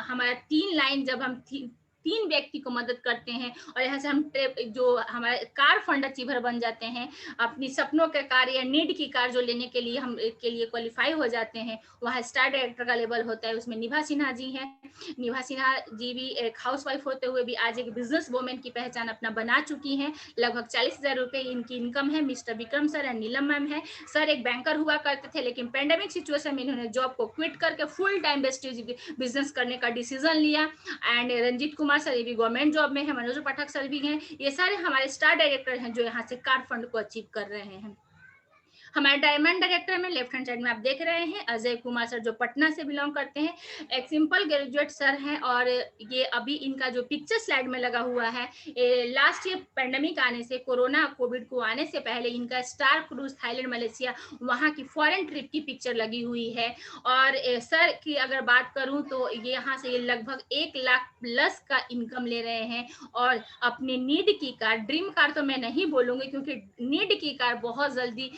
हमारा 3 लाइन जब हम 3 व्यक्ति को मदद करते हैं और यहाँ से हम जो हमारे कार फंड अचीवर बन जाते हैं, अपनी सपनों के कार या नीड की कार जो लेने के लिए हम के लिए क्वालिफाई हो जाते हैं, वहाँ स्टार डायरेक्टर का लेवल होता है। उसमें निभा सिन्हा जी हैं। निभा सिन्हा जी भी एक हाउसवाइफ होते हुए भी आज एक बिजनेस वुमेन की पहचान अपना बना चुकी हैं। लगभग 40,000 रुपए इनकी इनकम है। Mister Vikram sir and Neelam ma'am है। सर एक बैंकर हुआ करते थे लेकिन पेंडेमिक सिचुएशन में इन्होंने जॉब को क्विट करके फुल टाइम वेस्टेज बिजनेस करने का डिसीजन लिया। एंड रंजीत कुमार सर ये भी गवर्नमेंट जॉब में है। मनोज पाठक सर भी हैं। ये सारे हमारे स्टार डायरेक्टर हैं जो यहाँ से कार फंड को अचीव कर रहे हैं। हमारे डायमंड डायरेक्टर में लेफ्ट हैंड साइड में आप देख रहे हैं अजय कुमार सर जो पटना से बिलोंग करते हैं। एक सिंपल ग्रेजुएट सर हैं और ये अभी इनका जो पिक्चर स्लाइड में लगा हुआ है लास्ट ईयर पेंडेमिक आने से कोरोना कोविड को आने से पहले इनका स्टार क्रूज थाईलैंड मलेशिया वहाँ की फॉरेन ट्रिप की पिक्चर लगी हुई है। और सर की अगर बात करूँ तो ये यहाँ से लगभग 1 लाख प्लस का इनकम ले रहे हैं और अपनी नीड की कार, ड्रीम कार तो मैं नहीं बोलूंगी क्योंकि नीड की कार बहुत जल्दी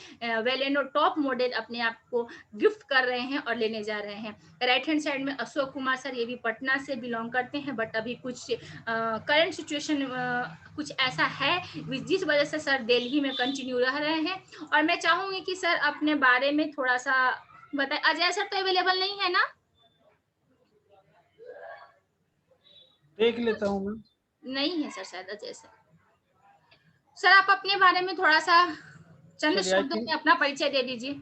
वेलेनो टॉप मॉडल अपने आप को गिफ्ट कर रहे हैं और लेने जा रहे हैं। राइट हैंड साइड में अशोक कुमार सर ये भी पटना से बिलोंग करते हैं बट अभी कुछ करंट सिचुएशन कुछ ऐसा है जिस वजह से सर दिल्ली में कंटिन्यू रह रहे हैं। और मैं चाहूंगी कि सर अपने बारे में थोड़ा सा बताएं। अजय सर तो अवेलेबल नहीं है ना? देख लेता हूँ मैं। नहीं है सर शायद अजय सर आप अपने बारे में थोड़ा सा चंद शब्दों में अपना परिचय दे दीजिए।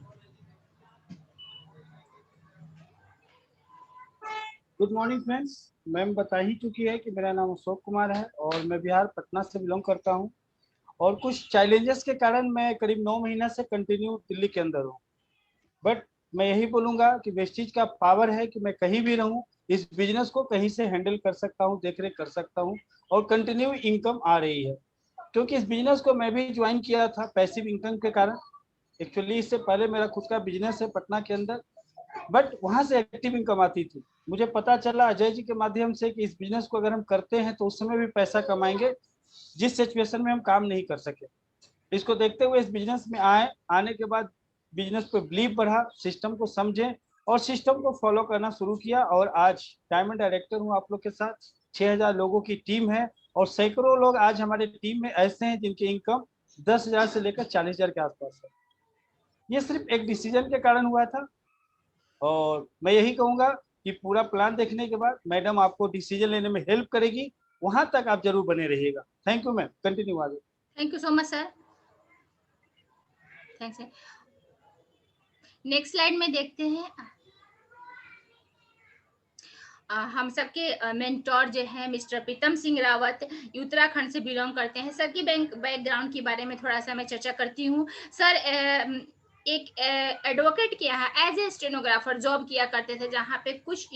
गुड मॉर्निंग फ्रेंड्स, मैम बता ही चुकी है कि मेरा नाम अशोक कुमार है और मैं बिहार पटना से बिलोंग करता हूं और कुछ चैलेंजेस के कारण मैं करीब 9 महीना से कंटिन्यू दिल्ली के अंदर हूं। बट मैं यही बोलूंगा कि वेस्टीज का पावर है कि मैं कहीं भी रहूं इस बिजनेस को कहीं से हैंडल कर सकता हूं, देख रेख कर सकता हूं और कंटिन्यू इनकम आ रही है। क्योंकि इस बिजनेस को मैं भी ज्वाइन किया था पैसिव इनकम के कारण। एक्चुअली इससे पहले मेरा खुद का बिजनेस है पटना के अंदर, बट वहां से एक्टिव इनकम आती थी। मुझे पता चला अजय जी के माध्यम से कि इस बिजनेस को अगर हम करते हैं तो उस समय भी पैसा कमाएंगे जिस सिचुएशन में हम काम नहीं कर सके। इसको देखते हुए इस बिजनेस में आने के बाद बिजनेस पे बिलीव बढ़ा, सिस्टम को समझे और सिस्टम को फॉलो करना शुरू किया और आज डायमंड डायरेक्टर हूँ आप लोग के साथ। 6,000 लोगों की टीम है और सैकड़ों लोग आज हमारे टीम में ऐसे हैं जिनकी इनकम 10,000 से लेकर 40,000 के आसपास है। ये सिर्फ एक डिसीजन के कारण हुआ था और मैं यही कहूंगा कि पूरा प्लान देखने के बाद मैडम आपको डिसीजन लेने में हेल्प करेगी, वहां तक आप जरूर बने रहिएगा। थैंक यू मैम, कंटिन्यू आगे। Thank you so much sir, thanks. Next slide में देखते हैं हम सबके मेंटोर जो है मिस्टर प्रीतम सिंह रावत उत्तराखंड से बिलोंग करते हैं। सर की बैकग्राउंड के बारे में थोड़ा सा मैं चर्चा करती हूँ। सर एक एडवोकेट के यहाँ एज ए स्टेनोग्राफर जॉब किया करते थे, जहाँ पे कुछ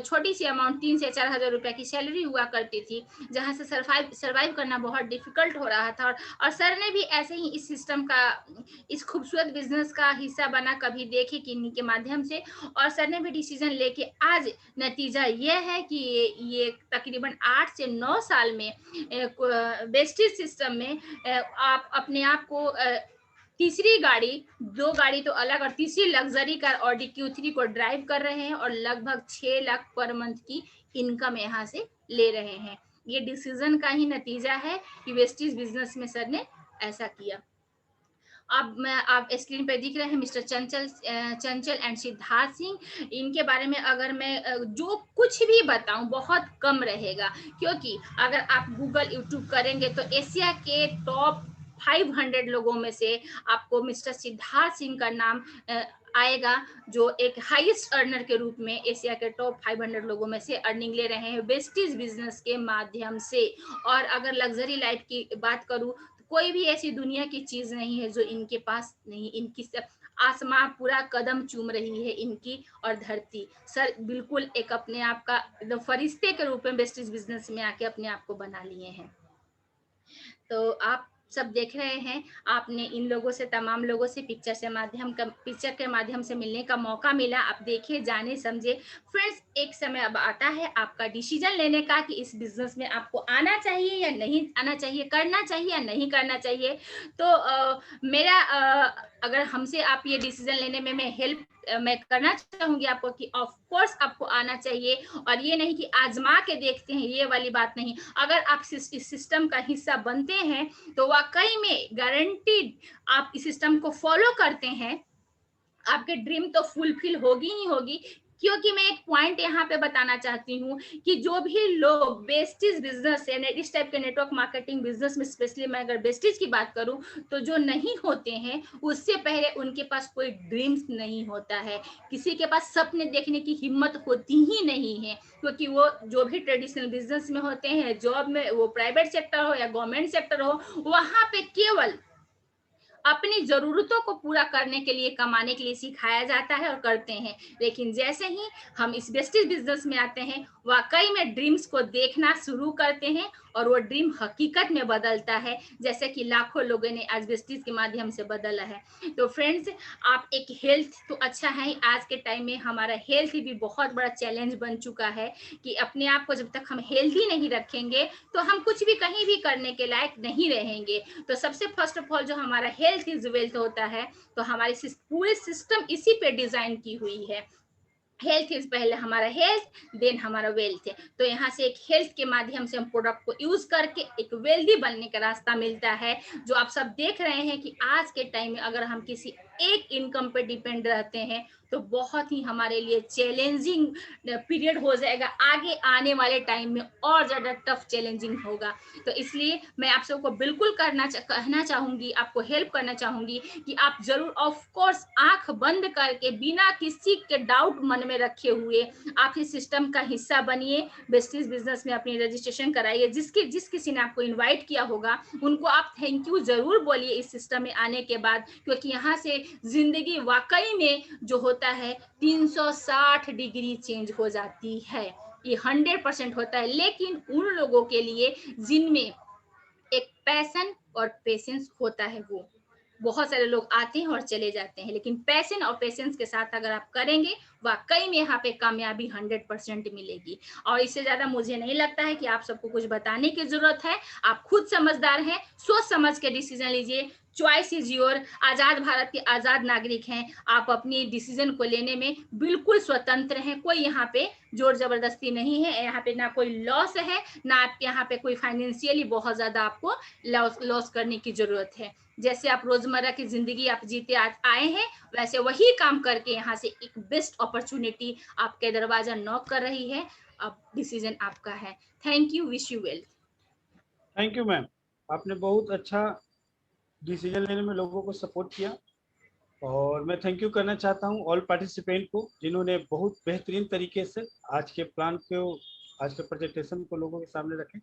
छोटी सी अमाउंट 3 से 4 हज़ार रुपए की सैलरी हुआ करती थी, जहाँ से सरवाइव करना बहुत डिफिकल्ट हो रहा था। और सर ने भी ऐसे ही इस सिस्टम का, इस खूबसूरत बिजनेस का हिस्सा बना कभी देखे किन्हीं के माध्यम से, और सर ने भी डिसीजन लेके आज नतीजा ये है कि ये तकरीबन 8 से 9 साल में वेस्टेज सिस्टम में आप अपने आप को तीसरी गाड़ी, 2 गाड़ी तो अलग और तीसरी लग्जरी कार ऑडी Q3 को ड्राइव कर रहे हैं और लगभग 6 लाख पर मंथ की इनकम यहाँ से ले रहे हैं। ये डिसीजन का ही नतीजा है कि वेस्टेज बिजनेस में सर ने ऐसा किया। अब आप स्क्रीन पे दिख रहे हैं mister Chanchal and Siddharth Singh. इनके बारे में अगर मैं जो कुछ भी बताऊं बहुत कम रहेगा, क्योंकि अगर आप गूगल यूट्यूब करेंगे तो एशिया के टॉप 500 लोगों में से आपको मिस्टर सिद्धार्थ सिंह का नाम आएगा, जो एक हाईएस्ट अर्नर के रूप में एशिया के टॉप 500 लोगों में से अर्निंग ले रहे हैं वेस्टेज बिजनेस के माध्यम से। और अगर लग्जरी लाइफ की बात करूं, कोई भी ऐसी दुनिया की चीज नहीं है जो इनके पास नहीं। इनकी आसमां पूरा कदम चूम रही है इनकी, और धरती। सर बिल्कुल एक अपने आप का एकदम फरिश्ते के रूप में वेस्टेज बिजनेस में आके अपने आप को बना लिए हैं। तो आप सब देख रहे हैं, आपने इन लोगों से, तमाम लोगों से पिक्चर के माध्यम से मिलने का मौका मिला। आप देखिए, जाने समझे। फ्रेंड्स, एक समय अब आता है आपका डिसीजन लेने का कि इस बिजनेस में आपको आना चाहिए या नहीं आना चाहिए, करना चाहिए या नहीं करना चाहिए। तो मेरा अगर हमसे आप ये डिसीजन लेने में मैं करना चाहूंगी आपको कि ऑफ कोर्स आपको आना चाहिए, और ये नहीं कि आजमा के देखते हैं, ये वाली बात नहीं। अगर आप इस सिस्टम का हिस्सा बनते हैं तो वाकई में गारंटीड आप इस सिस्टम को फॉलो करते हैं, आपके ड्रीम तो फुलफिल होगी ही होगी। क्योंकि मैं एक पॉइंट यहाँ पे बताना चाहती हूँ कि जो भी लोग वेस्टेज बिजनेस है, इस टाइप के नेटवर्क मार्केटिंग बिजनेस में, स्पेशली मैं अगर वेस्टेज की बात करूँ, तो जो नहीं होते हैं उससे पहले उनके पास कोई ड्रीम्स नहीं होता है, किसी के पास सपने देखने की हिम्मत होती ही नहीं है। क्योंकि वो जो भी ट्रेडिशनल बिजनेस में होते हैं, जॉब में, वो प्राइवेट सेक्टर हो या गवर्नमेंट सेक्टर हो, वहां पे केवल अपनी जरूरतों को पूरा करने के लिए, कमाने के लिए सिखाया जाता है और करते हैं। लेकिन जैसे ही हम इस वेस्टेज बिजनेस में आते हैं, वाकई में ड्रीम्स को देखना शुरू करते हैं और वो ड्रीम हकीकत में बदलता है, जैसे कि लाखों लोगों ने आज वेस्टेज के माध्यम से बदला है। तो फ्रेंड्स, आप एक हेल्थ तो अच्छा है, आज के टाइम में हमारा हेल्थ भी बहुत बड़ा चैलेंज बन चुका है कि अपने आप को जब तक हम हेल्दी नहीं रखेंगे तो हम कुछ भी कहीं भी करने के लायक नहीं रहेंगे। तो सबसे फर्स्ट ऑफ ऑल जो हमारा हेल्थ इज वेल्थ होता है, तो हमारी पूरे सिस्टम इसी पे डिजाइन की हुई है। हेल्थ इज पहले हमारा हेल्थ, देन हमारा वेल्थ है। तो यहाँ से एक हेल्थ के माध्यम से हम प्रोडक्ट को यूज करके एक वेल्दी बनने का रास्ता मिलता है। जो आप सब देख रहे हैं कि आज के टाइम में अगर हम किसी एक इनकम पे डिपेंड रहते हैं तो बहुत ही हमारे लिए चैलेंजिंग पीरियड हो जाएगा, आगे आने वाले टाइम में और ज्यादा टफ चैलेंजिंग होगा। तो इसलिए मैं आप सबको बिल्कुल कहना चाहूंगी, आपको हेल्प करना चाहूंगी कि आप जरूर ऑफ कोर्स आंख बंद करके, बिना किसी के डाउट मन में रखे हुए आप इस सिस्टम का हिस्सा बनिए, वेस्टेज बिजनेस में अपनी रजिस्ट्रेशन कराइए। जिस किसी ने आपको इन्वाइट किया होगा उनको आप थैंक यू जरूर बोलिए इस सिस्टम में आने के बाद, क्योंकि यहाँ से जिंदगी वाकई में जो होता है 360 डिग्री चेंज हो जाती है। ये 100% होता है, लेकिन उन लोगों के लिए जिनमें एक पैशन और पेशेंस होता है। वो बहुत सारे लोग आते हैं और चले जाते हैं, लेकिन पैशन और पेशेंस के साथ अगर आप करेंगे, वाकई में यहाँ पे कामयाबी 100% मिलेगी। और इससे ज्यादा मुझे नहीं लगता है कि आप सबको कुछ बताने की जरूरत है। आप खुद समझदार हैं, सोच समझ के डिसीजन लीजिए। Choice is your. आजाद भारत के आजाद नागरिक हैं, आप अपनी डिसीजन को लेने में बिल्कुल स्वतंत्र हैं। कोई यहाँ पे जोर जबरदस्ती नहीं है, यहाँ पे ना कोई लॉस है, ना आपके यहाँ पे कोई फाइनेंशियली बहुत ज्यादा आपको लॉस करने की जरूरत है। जैसे आप रोजमर्रा की जिंदगी आप जीते आए हैं, वैसे वही काम करके यहाँ से एक बेस्ट अपॉर्चुनिटी आपके दरवाजा नॉक कर रही है। अब डिसीजन आपका है। Thank you, wish you well. Thank you ma'am, आपने बहुत अच्छा डिसीजन लेने में लोगों को सपोर्ट किया, और मैं थैंक यू करना चाहता हूं ऑल पार्टिसिपेंट को, जिन्होंने बहुत बेहतरीन तरीके से आज के प्लान को, आज के प्रेजेंटेशन को लोगों के सामने रखे।